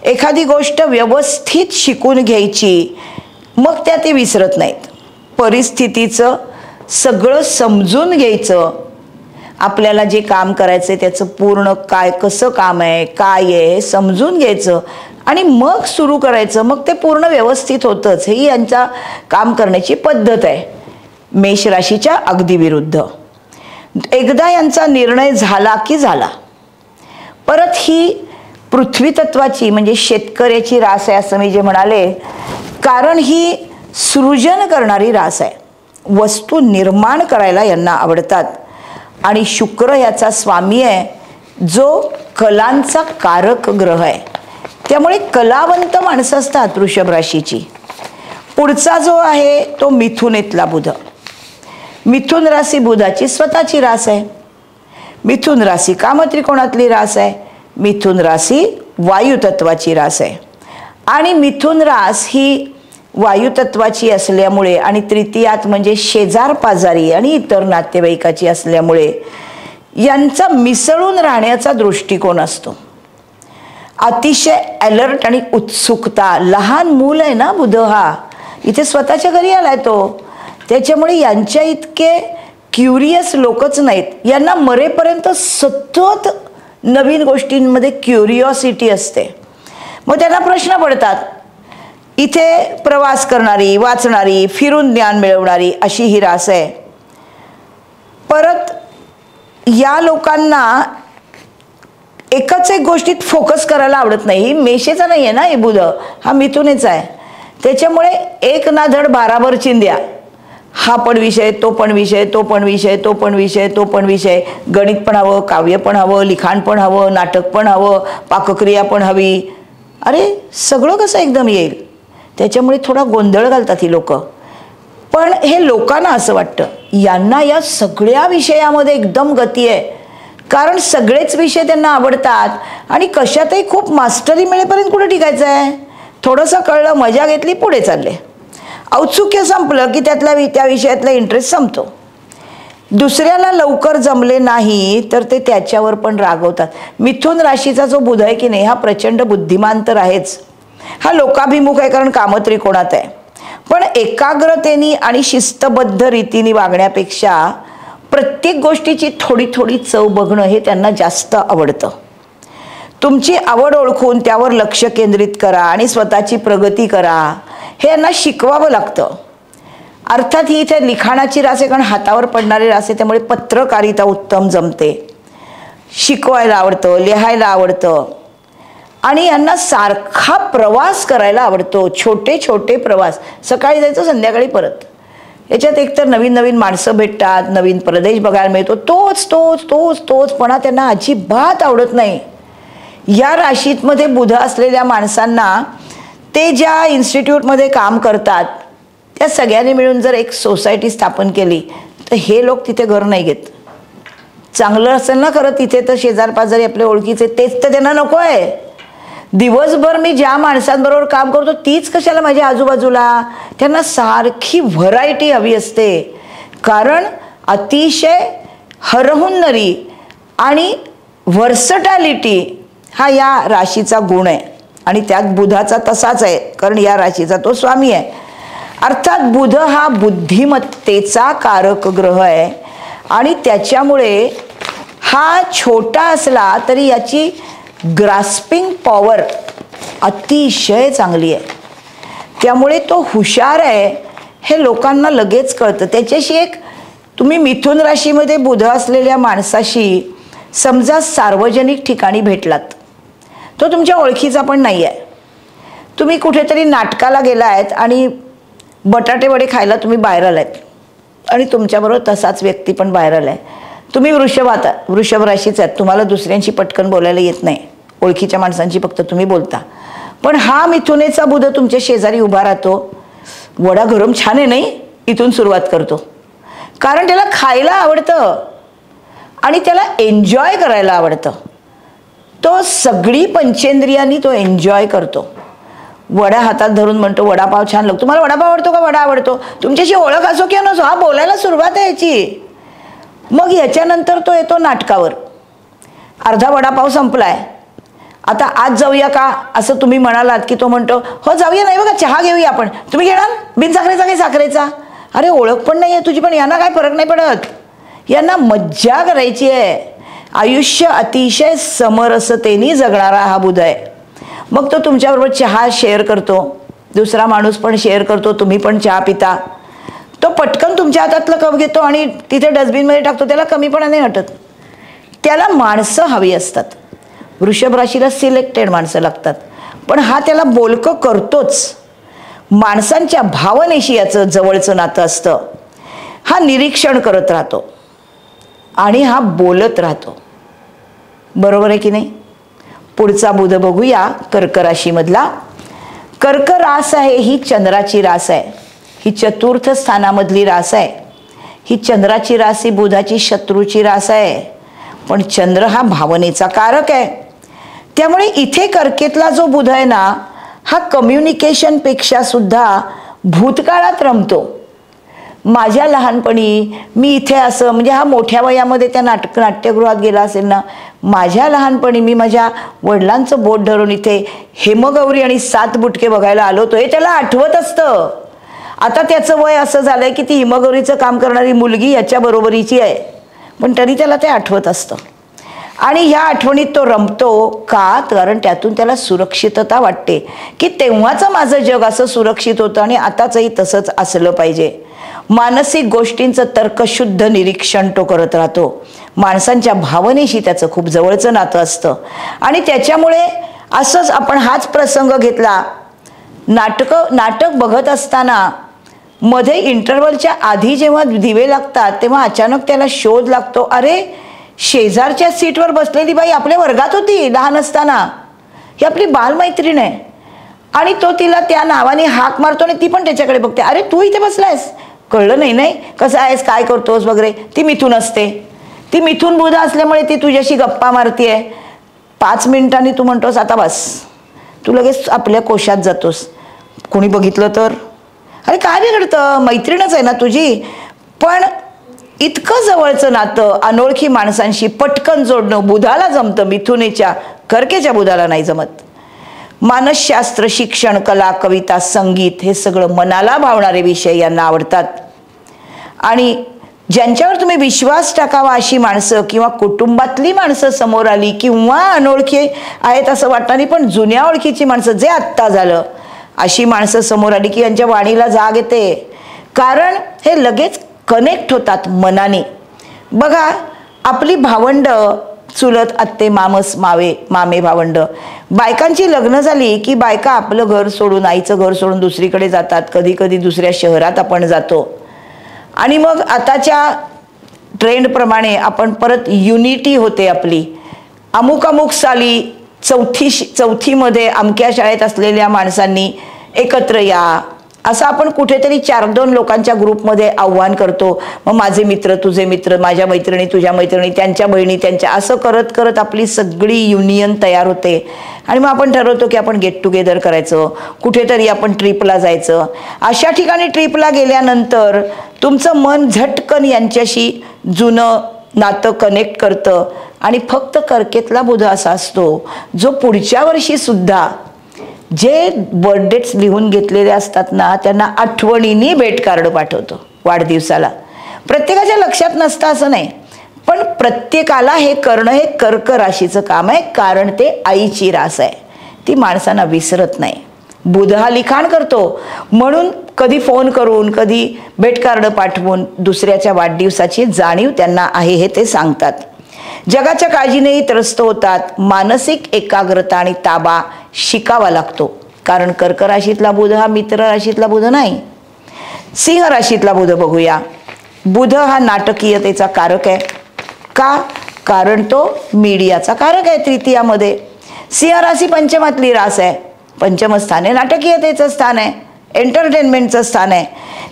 एखादी गोष्ट व्यवस्थित शिकून घ्यायची, मग त्या ते विसरत नाहीत. परिस्थितीचं सगळं समजून घ्यायचं. आपल्याला जे काम करायचं आहे त्याचं पूर्ण काय कसं काम आहे काय आहे हे समजून घ्यायचं आणि मग सुरू करायचं. मग ते पूर्ण व्यवस्थित होतंच. ही यांचा काम करण्याची पद्धत आहे. मेष राशीच्या अगदी विरुद्ध. एकदा यांचा निर्णय झाला की झाला. परत ही पृथ्वी तत्वाची म्हणजे शेतकऱ्याची रास आहे असं मी जे म्हणाले, कारण ही सृजन करणारी रास आहे. वस्तू निर्माण करायला यांना आवडतात. आणि शुक्र याचा स्वामी आहे जो कलांचा कारक ग्रह आहे. त्यामुळे कलावंत माणसं असतात वृषभ राशीची. पुढचा जो आहे तो मिथुनेतला बुध. मिथुन राशी बुधाची स्वतःची रास आहे. मिथुन राशी कामत्रिकोणातली रास आहे. मिथुन राशी वायुतत्वाची रास आहे. आणि मिथुन रास ही वायुतत्वाची असल्यामुळे आणि तृतीयात म्हणजे शेजार पाजारी आणि इतर नातेवाईकाची असल्यामुळे यांचा मिसळून राहण्याचा दृष्टिकोन असतो. अतिशय अलर्ट आणि उत्सुकता. लहान मूल आहे ना बुध हा, इथे स्वतःच्या घरी आलाय तो. त्याच्यामुळे यांच्या इतके क्युरियस लोकच नाहीत. यांना मरेपर्यंत सतत नवीन गोष्टींमध्ये क्युरिओसिटी असते. मग त्यांना प्रश्न पडतात. इथे प्रवास करणारी, वाचणारी, फिरून ज्ञान मिळवणारी अशी ही रास आहे. परत या लोकांना एकच एक गोष्टीत फोकस करायला आवडत नाही. ही मेषेचा नाही आहे ना, हे बुध हा मिथुनेचा आहे. त्याच्यामुळे एक ना धड भाराभर चिंध्या. हा पण विषय, तो पण विषय, तो पण विषय, तो पण विषय, तो पण विषय. गणित पण हवं, काव्य पण हवं, लिखाण पण हवं, नाटक पण हवं, पाकक्रिया पण हवी. अरे सगळं कसं एकदम येईल. त्याच्यामुळे थोडा गोंधळ घालतात ही लोक. पण हे लोकांना असं वाटतं यांना या सगळ्या विषयामध्ये एकदम गती आहे, कारण सगळेच विषय त्यांना आवडतात आणि कशातही खूप मास्टरी मिळेपर्यंत कुठे टिकायचं आहे. थोडंसं कळलं, मजा घेतली, पुढे चालले. औत्सुक्य संपलं की त्या विषयातला इंटरेस्ट संपतो. दुसऱ्याला लवकर जमले नाही तर ते त्याच्यावर पण रागवतात. मिथुन राशीचा जो बुध आहे की नाही हा प्रचंड बुद्धिमान तर आहेच. हा लोकाभिमुख आहे कारण कामत्रिकोणात आहे. पण एकाग्रतेने आणि शिस्तबद्ध रीतीने वागण्यापेक्षा प्रत्येक गोष्टीची थोडी थोडी चव बघणं हे त्यांना जास्त आवडतं. तुमची आवड ओळखून त्यावर लक्ष केंद्रित करा आणि स्वतःची प्रगती करा हे यांना शिकवावं लागतं. अर्थात ही इथे लिखाणाची रास आहे कारण हातावर पडणारी रास आहे, त्यामुळे पत्रकारिता उत्तम जमते. शिकवायला आवडतं, लिहायला आवडतं आणि यांना सारखा प्रवास करायला आवडतो. छोटे छोटे प्रवास, सकाळी जायचं संध्याकाळी परत. याच्यात एकतर नवीन नवीन माणसं भेटतात, नवीन प्रदेश बघायला मिळतो. तोच तोच तोच तोचपणा त्यांना अजिबात आवडत नाही. या राशीतमध्ये बुध असलेल्या माणसांना ते ज्या इन्स्टिट्यूटमध्ये काम करतात त्या सगळ्यांनी मिळून जर एक सोसायटी स्थापन केली तर हे लोक तिथे घर नाही घेत. चांगलं असेल ना खरं तिथे तर शेजार पाजारी आपले ओळखीचे, तेच तर त्यांना नको आहे. दिवसभर मी ज्या माणसांबरोबर काम करतो तीच कशाला माझ्या आजूबाजूला. त्यांना सारखी व्हरायटी हवी असते, कारण अतिशय हरहुन्नरी आणि व्हर्सटॅलिटी हा या राशीचा गुण आहे. आणि त्यात बुधाचा तसाच आहे, कारण या राशीचा तो स्वामी आहे. अर्थात बुध हा बुद्धिमत्तेचा कारक ग्रह आहे आणि त्याच्यामुळे हा छोटा असला तरी याची ग्रास्पिंग पॉवर अतिशय चांगली आहे. त्यामुळे तो हुशार आहे हे लोकांना लगेच कळतं. त्याच्याशी एक तुम्ही मिथुन राशीमध्ये बुध असलेल्या माणसाशी समजा सार्वजनिक ठिकाणी भेटलात, तो तुमच्या ओळखीचा पण नाही आहे. तुम्ही कुठेतरी नाटकाला गेला आहेत आणि बटाटे वडे खायला तुम्ही बाहेर आलात, आणि तुमच्याबरोबर तसाच व्यक्ती पण व्हायरल आहे. तुम्ही वृषभ राशीच आहेत, तुम्हाला दुसऱ्यांशी पटकन बोलायला येत नाही, ओळखीच्या माणसांची फक्त तुम्ही बोलता. पण हा मिथुनेचा बुध तुमच्या शेजारी उभा राहतो. वडा गरम छान आहे नाही, इथून सुरुवात करतो. कारण त्याला खायला आवडतं आणि त्याला एन्जॉय करायला आवडतं. तो सगळी पंचेंद्रियांनी तो एन्जॉय करतो. वडा हातात धरून म्हणतो वडापाव छान लागतो. तुम्हाला वडापाव आवडतो का? वडा आवडतो. तुमच्याशी ओळख असो किंवा नसो, हा बोलायला सुरुवात आहे याची. मग याच्यानंतर तो येतो नाटकावर. अर्धा वडापाव संपलाय, आता आज जाऊया का असं तुम्ही म्हणालात की तो म्हणतो हो जाऊया, नाही बघा चहा घेऊया आपण. तुम्ही घेणार बिनसाखरेचा काही साखरेचा? अरे ओळख पण नाही आहे तुझी, पण यांना काय फरक नाही पडत. यांना मज्जा करायची आहे. आयुष्य अतिशय समरसतेने जगणारा हा बुध आहे. मग तो तुमच्याबरोबर चहा शेअर करतो, दुसरा माणूस पण शेअर करतो, तुम्ही पण चहा पिता. तो पटकन तुमच्या हातातलं कप घेतो आणि तिथे डस्टबिनमध्ये टाकतो. त्याला कमीपणा नाही वाटत. त्याला माणसं हवी असतात. वृषभ राशीला सिलेक्टेड माणसं लागतात. पण हा त्याला बोलकं करतोच. माणसांच्या भावनेशी याचं जवळचं नातं असतं. हा निरीक्षण करत राहतो आणि हा बोलत राहतो. बरोबर आहे की नाही? पुढचा बुध बघूया कर्क राशीमधला. कर्क रास आहे ही चंद्राची रास आहे. ही चतुर्थ स्थानामधली रास आहे. ही चंद्राची रास ही बुधाची शत्रूची रास आहे. पण चंद्र हा भावनेचा कारक आहे. त्यामुळे इथे कर्केतला जो बुध आहे ना, हा कम्युनिकेशनपेक्षा सुद्धा भूतकाळात रमतो. माझ्या लहानपणी मी इथे असं, म्हणजे हा मोठ्या वयामध्ये त्या नाट्यगृहात गेला असेल ना. माझ्या लहानपणी मी माझ्या वडिलांचं बोट धरून इथे हेमगौरी आणि 7 बुटके बघायला आलो होतो, हे त्याला आठवत असतं. आता त्याचं वय असं झालंय की ती हिमगौरीचं काम करणारी मुलगी याच्या बरोबरीची आहे, पण तरी त्याला ते आठवत असतं. आणि ह्या आठवणीत तो रमतो का? कारण त्यातून त्याला सुरक्षितता वाटते की तेव्हाचं माझं जग असं सुरक्षित होतं आणि आताचंही तसंच असलं पाहिजे. मानसिक गोष्टींचं तर्कशुद्ध निरीक्षण तो करत राहतो. माणसांच्या भावनेशी त्याचं खूप जवळचं नातं असतं. आणि त्याच्यामुळे असंच आपण हाच प्रसंग घेतला. नाटक बघत असताना मध्ये इंटरव्हलच्या आधी जेव्हा दिवे लागतात तेव्हा अचानक त्याला शोध लागतो, अरे शेजारच्या सीटवर बसलेली बाई आपल्या वर्गात होती लहान असताना, ही आपली बालमैत्रीण आहे. आणि तो तिला त्या नावाने हाक मारतो आणि ती पण त्याच्याकडे बघते, अरे तू इथे बसलायस, कळलं नाही नाही कसं आहेस, काय करतोस वगैरे. ती मिथुन असते. ती मिथुन बुध असल्यामुळे ती तुझ्याशी गप्पा मारतीये. 5 मिनिटांनी तू म्हणतोस आता बस, तू लगेच आपल्या कोशात जातोस. कोणी बघितलं तर अरे काय बिघडतं, मैत्रीणच आहे ना तुझी. पण इतकं जवळचं नातं अनोळखी माणसांशी पटकन जोडणं बुधाला जमतं, मिथुनेच्या कर्केच्या बुधाला नाही जमत. मानसशास्त्र, शिक्षण, कला, कविता, संगीत हे सगळं मनाला भावणारे विषय यांना आवडतात. आणि ज्यांच्यावर तुम्ही विश्वास टाकावा अशी माणसं किंवा कुटुंबातली माणसं समोर आली किंवा अनोळखी आहेत असं वाटणारी पण जुन्या ओळखीची माणसं, जे आत्ता झालं, अशी माणसं समोर आली की यांच्या वाणीला जाग येते. कारण हे लगेच कनेक्ट होतात मनाने. बघा आपली भावंड, चुलत आत्ते, मामे भावंड, बायकांची लग्न झाली की बायका आपलं घर सोडून, आईचं घर सोडून दुसरीकडे जातात. कधी कधी दुसऱ्या शहरात आपण जातो. आणि मग आताच्या ट्रेंडप्रमाणे आपण परत युनिटी होते आपली. अमुक साली चौथीमध्ये अमक्या शाळेत असलेल्या माणसांनी एकत्र या, असं आपण कुठेतरी 4-2 लोकांच्या ग्रुपमध्ये आव्हान करतो. मग माझे मित्र, तुझे मित्र, माझ्या मैत्रिणी, तुझ्या मैत्रिणी, त्यांच्या बहिणी, त्यांच्या, असं करत करत आपली सगळी युनियन तयार होते. आणि मग आपण ठरवतो की आपण गेट टुगेदर करायचं, कुठेतरी आपण ट्रिपला जायचं. अशा ठिकाणी ट्रिपला गेल्यानंतर तुमचं मन झटकन यांच्याशी जुनं नातं कनेक्ट करतं. आणि फक्त कर्केतला बुध असा असतो जो पुढच्या वर्षी सुद्धा जे बर्थडेट्स लिहून घेतलेले असतात ना, त्यांना आठवणीने भेट कार्ड पाठवतो वाढदिवसाला. प्रत्येकाच्या लक्षात नसतं असं नाही, पण प्रत्येकाला हे करणं हे कर्क राशीचं काम आहे. कारण ते आईची रास आहे, ती माणसांना विसरत नाही. बुध हा लिखाण करतो, म्हणून कधी फोन करून, कधी भेट कार्ड पाठवून दुसऱ्याच्या वाढदिवसाची जाणीव त्यांना आहे हे ते सांगतात. जगाच्या काळजीनेही त्रस्त होतात. मानसिक एकाग्रता आणि ताबा शिकावा लागतो. कारण कर्क राशीतला बुध हा मित्र राशीतला बुध नाही. सिंह राशीतला बुध बघूया. बुध हा नाटकीयतेचा कारक आहे. का? कारण तो मीडियाचा कारक आहे तृतीयामध्ये. सिंह राशी पंचमातली रास आहे. पंचम स्थान आहे नाटकीयतेचं स्थान आहे, एंटरटेनमेंटचं स्थान आहे.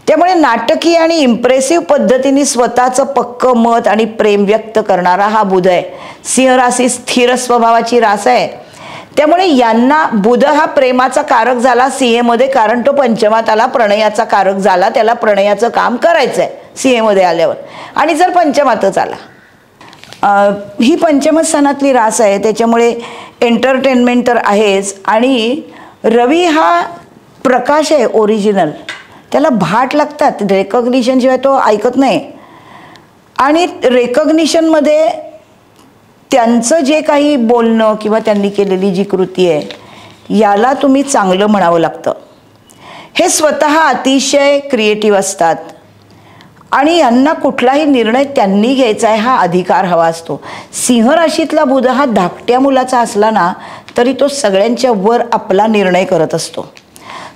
त्यामुळे नाटकीय आणि इम्प्रेसिव्ह पद्धतीने स्वतःचं पक्क मत आणि प्रेम व्यक्त करणारा हा बुध आहे. सिंह राशी स्थिर स्वभावाची रास आहे. त्यामुळे यांना बुध हा प्रेमाचा कारक झाला सिंहेमध्ये, कारण तो पंचमात आला, प्रणयाचा कारक झाला, त्याला प्रणयाचं काम करायचं आहे सिंहेमध्ये आल्यावर. आणि जर पंचमातच आला, ही पंचम स्थानातली रास आहे, त्याच्यामुळे एंटरटेनमेंट तर आहेच. आणि रवी हा प्रकाश आहे ओरिजिनल, त्याला भाट लागतात, रेकॉग्निशन शिवाय तो ऐकत नाही. आणि रेकॉग्निशनमध्ये त्यांचं जे काही बोलणं किंवा त्यांनी केलेली जी कृती आहे याला तुम्ही चांगलं म्हणावं लागतं. हे स्वतः अतिशय क्रिएटिव्ह असतात आणि यांना कुठलाही निर्णय त्यांनी घ्यायचा आहे हा अधिकार हवा असतो. सिंह राशीतला बुध हा धाकट्या मुलाचा असला ना तरी तो सगळ्यांच्या वर आपला निर्णय करत असतो.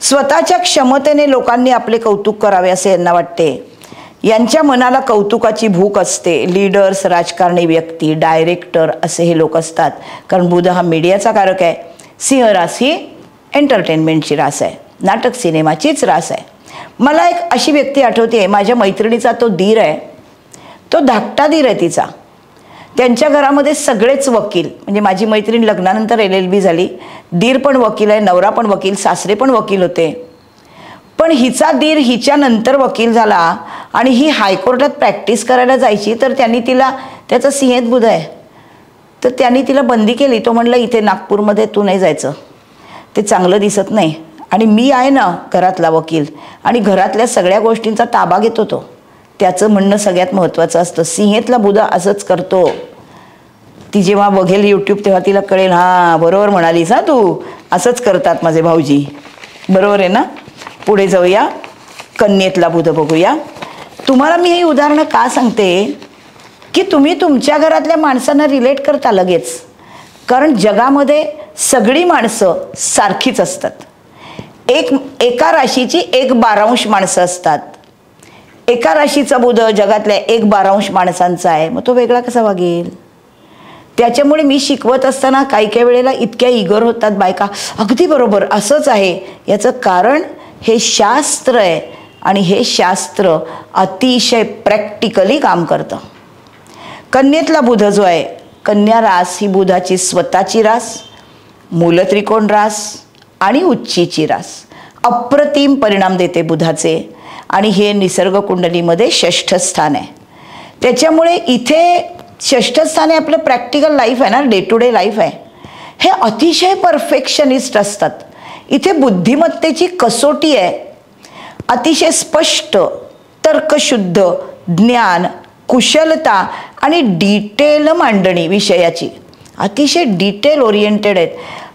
स्वतःच्या क्षमतेने लोकांनी आपले कौतुक करावे असे यांना वाटते. यांच्या मनाला कौतुकाची भूक असते. लीडर्स, राजकारणी व्यक्ती, डायरेक्टर असे हे लोक असतात, कारण बुध हा मीडियाचा कारक आहे. सिंह रास ही एंटरटेनमेंटची रास आहे, नाटक सिनेमाचीच रास आहे. मला एक अशी व्यक्ती आठवते, माझ्या मैत्रिणीचा तो दीर आहे, तो धाकटा दीर आहे तिचा. त्यांच्या घरामध्ये सगळेच वकील, म्हणजे माझी मैत्रीण लग्नानंतर LLB झाली, दीर पण वकील आहे, नवरा पण वकील, सासरे पण वकील होते. पण हिचा दीर हिच्या नंतर वकील झाला आणि ही हायकोर्टात प्रॅक्टिस करायला जायची, तर त्यांनी तिला, त्याचा सिंहेत बुध आहे, तर त्यांनी तिला बंदी केली. तो म्हणला इथे नागपूरमध्ये तू नाही जायचं, ते चांगलं दिसत नाही, आणि मी आहे ना घरातला वकील आणि घरातल्या सगळ्या गोष्टींचा ताबा घेतो. तो त्याचं म्हणणं सगळ्यात महत्त्वाचं असतं. सिंहेतला बुध असंच करतो. ती जेव्हा बघेल यूट्यूब तेव्हा तिला कळेल, हां बरोबर म्हणालीस, हा तू, असंच करतात माझे भाऊजी. बरोबर आहे ना. पुढे जाऊया, कन्येतला बुध बघूया. तुम्हाला मी हे उदाहरणं का सांगते की तुम्ही तुमच्या घरातल्या माणसांना रिलेट करता लगेच, कारण जगामध्ये सगळी माणसं सारखीच असतात. एका राशीची 1/12 माणसं असतात. एका राशीचा बुध जगातल्या 1/12 माणसांचा आहे, मग तो वेगळा कसा वागेल? त्याच्यामुळे मी शिकवत असताना काही वेळेला इतक्या इगर होतात बायका, अगदी बरोबर असंच आहे. याचं कारण हे शास्त्र आहे आणि हे शास्त्र अतिशय प्रॅक्टिकली काम करतं. कन्येतला बुध जो आहे, कन्या रास ही बुधाची स्वतःची रास, मूलत्रिकोण रास आणि उच्चीची रास. अप्रतिम परिणाम देते बुधाचे आणि हे निसर्ग कुंडलीमध्ये 6ठ स्थान आहे. त्याच्यामुळे इथे 6ठ स्थान आहे आपलं प्रॅक्टिकल लाईफ आहे ना, डे टू डे लाईफ आहे. हे अतिशय परफेक्शनिस्ट असतात. इथे बुद्धिमत्तेची कसोटी आहे. अतिशय स्पष्ट, तर्कशुद्ध ज्ञान, कुशलता आणि डिटेल मांडणी विषयाची. अतिशय डिटेल ओरिएंटेड आहेत.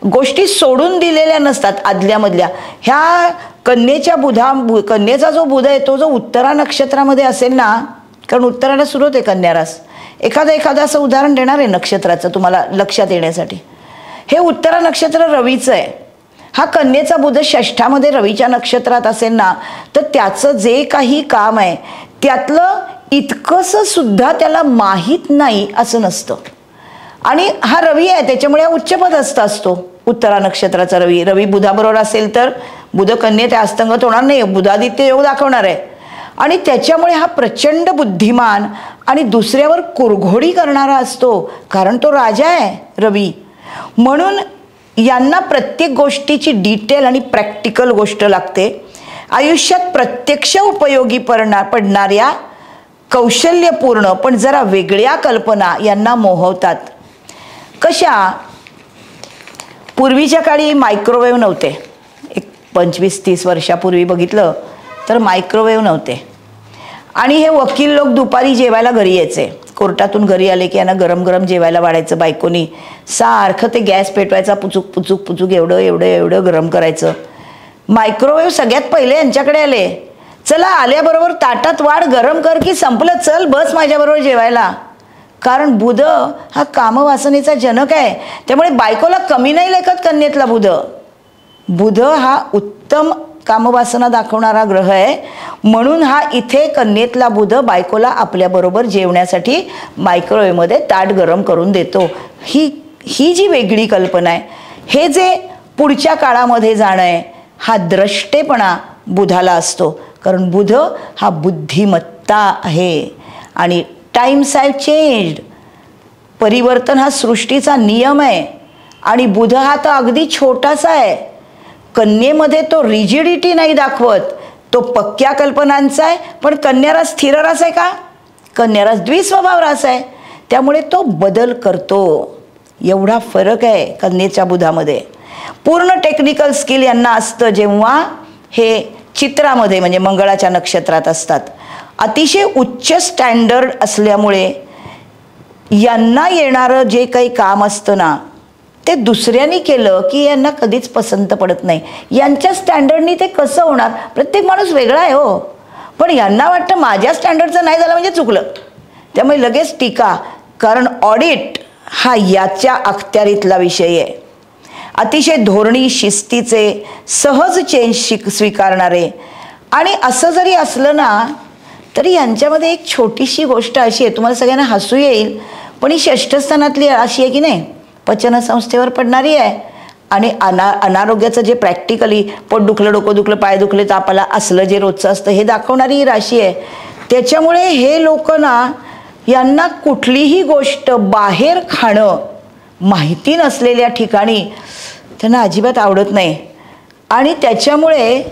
गोष्टी सोडून दिलेल्या नसतात आदल्यामधल्या. ह्या कन्येचा जो बुध आहे तो जो उत्तरा नक्षत्रामध्ये असेल ना, कारण उत्तराला सुरू होते कन्या रास. एखादं असं उदाहरण देणार आहे नक्षत्राचं तुम्हाला लक्षात येण्यासाठी. हे उत्तरा नक्षत्र रवीचं आहे. हा कन्येचा बुध 6ठामध्ये रवीच्या नक्षत्रात असेल ना, तर त्याचं जे काही काम आहे त्यातलं इतकंसं सुद्धा त्याला माहीत नाही असं नसतं. आणि हा रवी आहे त्याच्यामुळे उच्चपदस्थ असतो. उत्तरा नक्षत्राचा रवी बुधाबरोबर असेल तर बुध कन्येत अस्तंगत होणार नाही, बुधादित्य योग दाखवणार आहे. आणि त्याच्यामुळे हा प्रचंड बुद्धिमान आणि दुसऱ्यावर कुरघोडी करणारा असतो, कारण तो राजा आहे रवी. म्हणून यांना प्रत्येक गोष्टीची डिटेल आणि प्रॅक्टिकल गोष्ट लागते. आयुष्यात प्रत्यक्ष उपयोगी पडणाऱ्या कौशल्यपूर्ण पण जरा वेगळ्या कल्पना यांना मोहवतात. कशा? पूर्वीच्या काळी मायक्रोवेव्ह नव्हते. एक 25-30 वर्षापूर्वी बघितलं तर मायक्रोवेव्ह नव्हते. आणि हे वकील लोक दुपारी जेवायला घरी यायचे. कोर्टातून घरी आले की यांना गरम गरम जेवायला वाढायचं बायकोनी. सारखं ते गॅस पेटवायचा, पुचूक पुचूक पुचूक एवढं गरम करायचं. मायक्रोवेव्ह सगळ्यात पहिले यांच्याकडे आले. चला आल्याबरोबर ताटात वाढ, गरम कर की संपलं, चल बस माझ्याबरोबर जेवायला. कारण बुध हा कामवासनेचा जनक आहे. त्यामुळे बायकोला कमी नाही लेखत कन्येतला बुध. बुध हा उत्तम कामवासना दाखवणारा ग्रह आहे, म्हणून हा इथे कन्येतला बुध बायकोला आपल्याबरोबर जेवण्यासाठी मायक्रोवेव्हमध्ये ताट गरम करून देतो. ही जी वेगळी कल्पना आहे, हे जे पुढच्या काळामध्ये जाणं आहे, हा द्रष्टेपणा बुधाला असतो. कारण बुध हा बुद्धिमत्ता आहे आणि टाइम्स हॅव चेंज्ड. परिवर्तन हा सृष्टीचा नियम आहे आणि बुध हा तर अगदी छोटासा आहे. कन्येमध्ये तो रिजिडिटी नाही दाखवत, तो पक्क्या कल्पनांचा आहे. पण कन्यारास स्थिर रास आहे का? कन्यारास द्विस्वभाव रास आहे, त्यामुळे तो बदल करतो. एवढा फरक आहे कन्येच्या बुधामध्ये. पूर्ण टेक्निकल स्किल यांना असतं जेव्हा हे चित्रामध्ये म्हणजे मंगळाच्या नक्षत्रात असतात. अतिशय उच्च स्टँडर्ड असल्यामुळे यांना येणारं जे काही काम असतं ना, ते दुसऱ्यांनी केलं की यांना कधीच पसंत पडत नाही. यांच्या स्टँडर्डनी ते कसं होणार? प्रत्येक माणूस वेगळा आहे हो, पण यांना वाटतं माझ्या स्टँडर्डचं नाही झालं म्हणजे चुकलं, त्यामुळे लगेच टीका. कारण ऑडिट हा याच्या अखत्यारीतला विषय आहे. अतिशय धोरणी, शिस्तीचे, सहज चेंज स्वीकारणारे. आणि असं जरी असलं ना तरी यांच्यामध्ये एक छोटीशी गोष्ट अशी आहे, तुम्हाला सगळ्यांना हसू येईल, पण ही षष्ठ स्थानातली अशी आहे की नाही, पचनसंस्थेवर पडणारी आहे. आणि अनारोग्याचं जे प्रॅक्टिकली पोट दुखलं, डोकं दुखलं, पाय दुखले, तापाला असलं जे रोजचं असतं हे दाखवणारी ही राशी आहे. त्याच्यामुळे हे लोक ना, यांना कुठलीही गोष्ट बाहेर खाणं माहिती नसलेल्या ठिकाणी त्यांना अजिबात आवडत नाही. आणि त्याच्यामुळे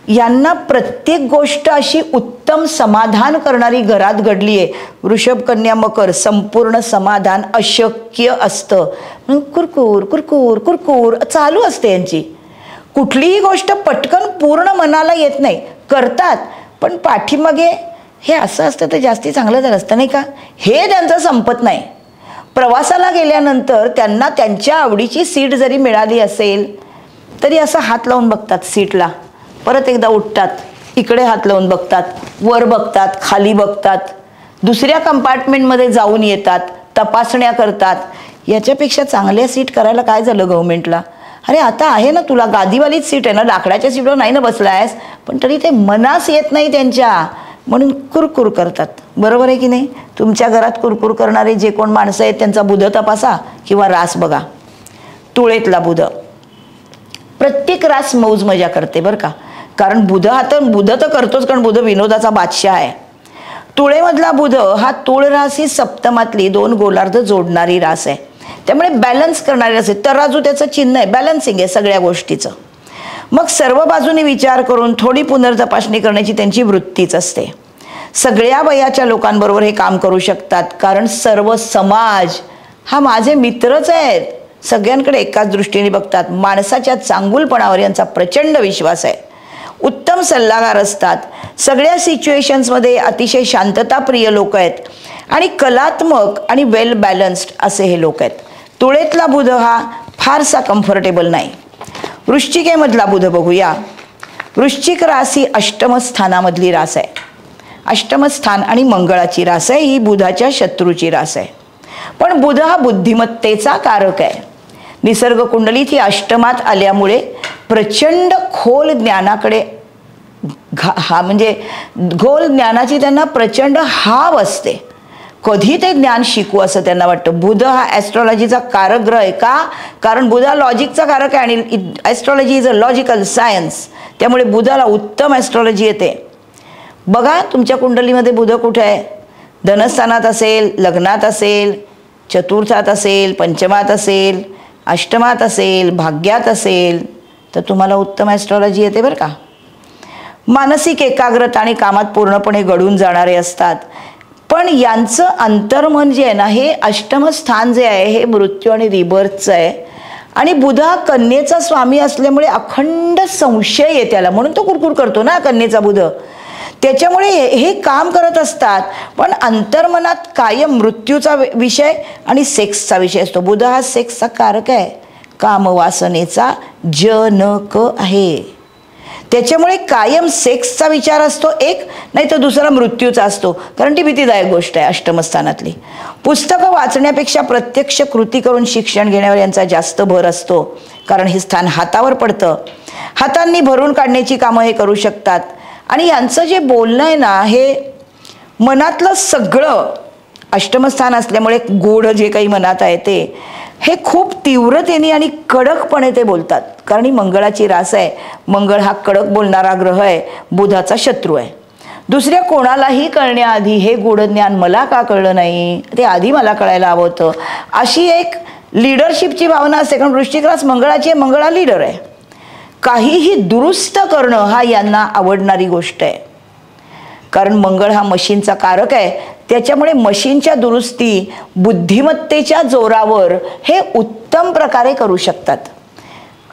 यांना प्रत्येक गोष्ट अशी उत्तम समाधान करणारी घरात घडली आहे. वृषभ, कन्या, मकर संपूर्ण समाधान अशक्य असतं. मग कुरकुर कुरकुर कुरकुर चालू असते यांची. कुठलीही गोष्ट पटकन पूर्ण मनाला येत नाही. करतात पण पाठीमागे हे असं असतं तर जास्ती चांगलं झालं असतं नाही का, हे त्यांचं संपत नाही. प्रवासाला गेल्यानंतर त्यांना त्यांच्या आवडीची सीट जरी मिळाली असेल तरी असं हात लावून बघतात सीटला, परत एकदा उठतात, इकडे हात लावून बघतात, वर बघतात, खाली बघतात, दुसऱ्या कंपार्टमेंटमध्ये जाऊन येतात, तपासण्या करतात. याच्यापेक्षा चांगल्या सीट करायला काय झालं गव्हर्नमेंटला? अरे आता आहे ना तुला गादीवालीच सीट आहे ना, लाकडाच्या सीटवर नाही ना बसलायस, पण तरी ते मनास येत नाही त्यांच्या, म्हणून कुरकुर करतात. बरोबर आहे की नाही? तुमच्या घरात कुरकुर करणारे जे कोण माणसं आहेत त्यांचा बुध तपासा किंवा रास बघा. तुळेतला बुध, प्रत्येक रास मौज मजा करते बरं का, कारण बुध तर करतोच, कारण बुध विनोदाचा बादशाह आहे. तुळेमधला बुध हा तुळ रास ही सप्तमातली 2 गोलार्ध जोडणारी रास आहे, त्यामुळे बॅलन्स करणारी रास आहे. तराजू त्याचं चिन्ह आहे, बॅलन्सिंग आहे सगळ्या गोष्टीचं. मग सर्व बाजूनी विचार करून थोडी पुनर्तपासणी करण्याची त्यांची वृत्तीच असते. सगळ्या वयाच्या लोकांबरोबर हे काम करू शकतात, कारण सर्व समाज हा माझे मित्रच आहेत. सगळ्यांकडे एकाच दृष्टीने बघतात. माणसाच्या चांगुलपणावर यांचा प्रचंड विश्वास आहे. उत्तम सल्लागार असतात. सगळ्या सिच्युएशन्समध्ये अतिशय शांतताप्रिय लोक आहेत आणि कलात्मक आणि वेल बॅलन्स्ड असे हे लोक आहेत. तुळेतला बुध हा फारसा कम्फर्टेबल नाही. वृश्चिकेमधला बुध बघूया. वृश्चिक रास ही अष्टम स्थानामधली रास आहे. अष्टम स्थान आणि मंगळाची रास आहे, ही बुधाच्या शत्रूची रास आहे. पण बुध हा बुद्धिमत्तेचा कारक आहे. निसर्ग कुंडलीत ही अष्टमात आल्यामुळे प्रचंड खोल ज्ञानाकडे म्हणजे खोल ज्ञानाची त्यांना प्रचंड हाव असते. कधी ते ज्ञान शिकू असं त्यांना वाटतं. बुध हा ॲस्ट्रॉलॉजीचा कारक ग्रह आहे का? कारण बुध हा लॉजिकचा कारक आहे आणि astrology is a logical science, त्यामुळे बुधाला उत्तम ॲस्ट्रॉलॉजी येते. बघा तुमच्या कुंडलीमध्ये बुध कुठे आहे? धनस्थानात असेल, लग्नात असेल, चतुर्थात असेल, पंचमात असेल, अष्टमात असेल, भाग्यात असेल, तर तुम्हाला उत्तम ॲस्ट्रॉलॉजी येते बरं का. मानसिक एकाग्रता आणि कामात पूर्णपणे गढून जाणारे असतात. पण यांचं अंतर्मन जे आहे ना, हे अष्टम स्थान जे आहे हे मृत्यू आणि रिबर्थचं आहे. आणि बुध हा कन्येचा स्वामी असल्यामुळे अखंड संशय आहे त्याला, म्हणून तो कुरकुर करतो ना कन्येचा बुध. त्याच्यामुळे हे काम करत असतात, पण अंतर्मनात कायम मृत्यूचा विषय आणि सेक्सचा विषय असतो. बुध हा सेक्सचा कारक आहे, कामवासनेचा जनक आहे. त्याच्यामुळे कायम सेक्सचा विचार असतो एक, नाही तर दुसरा मृत्यूचा असतो, कारण ती भीतीदायक गोष्ट आहे अष्टमस्थानातली. पुस्तकं वाचण्यापेक्षा प्रत्यक्ष कृती करून शिक्षण घेण्यावर यांचा जास्त भर असतो, कारण हे स्थान हातावर पडतं. हातांनी भरून काढण्याची कामं हे करू शकतात. आणि यांचं जे बोलणं आहे ना, हे मनातलं सगळं, अष्टमस्थान असल्यामुळे गूढ जे काही मनात आहे ते हे खूप तीव्रतेने आणि कडकपणे ते बोलतात. कारण ही मंगळाची रास आहे. मंगळ हा कडक बोलणारा ग्रह आहे, बुधाचा शत्रू आहे. दुसऱ्या कोणालाही कळण्याआधी हे गूढ ज्ञान मला का कळलं नाही, ते आधी मला कळायला हवं होतं, अशी एक लिडरशिपची भावना असते. कारण वृश्चिक रास मंगळाची आहे, मंगळ हा लीडर आहे. काहीही दुरुस्त करणं हा यांना आवडणारी गोष्ट आहे. कारण मंगळ हा मशीनचा कारक आहे, त्याच्यामुळे मशीनच्या दुरुस्ती बुद्धिमत्तेच्या जोरावर हे उत्तम प्रकारे करू शकतात.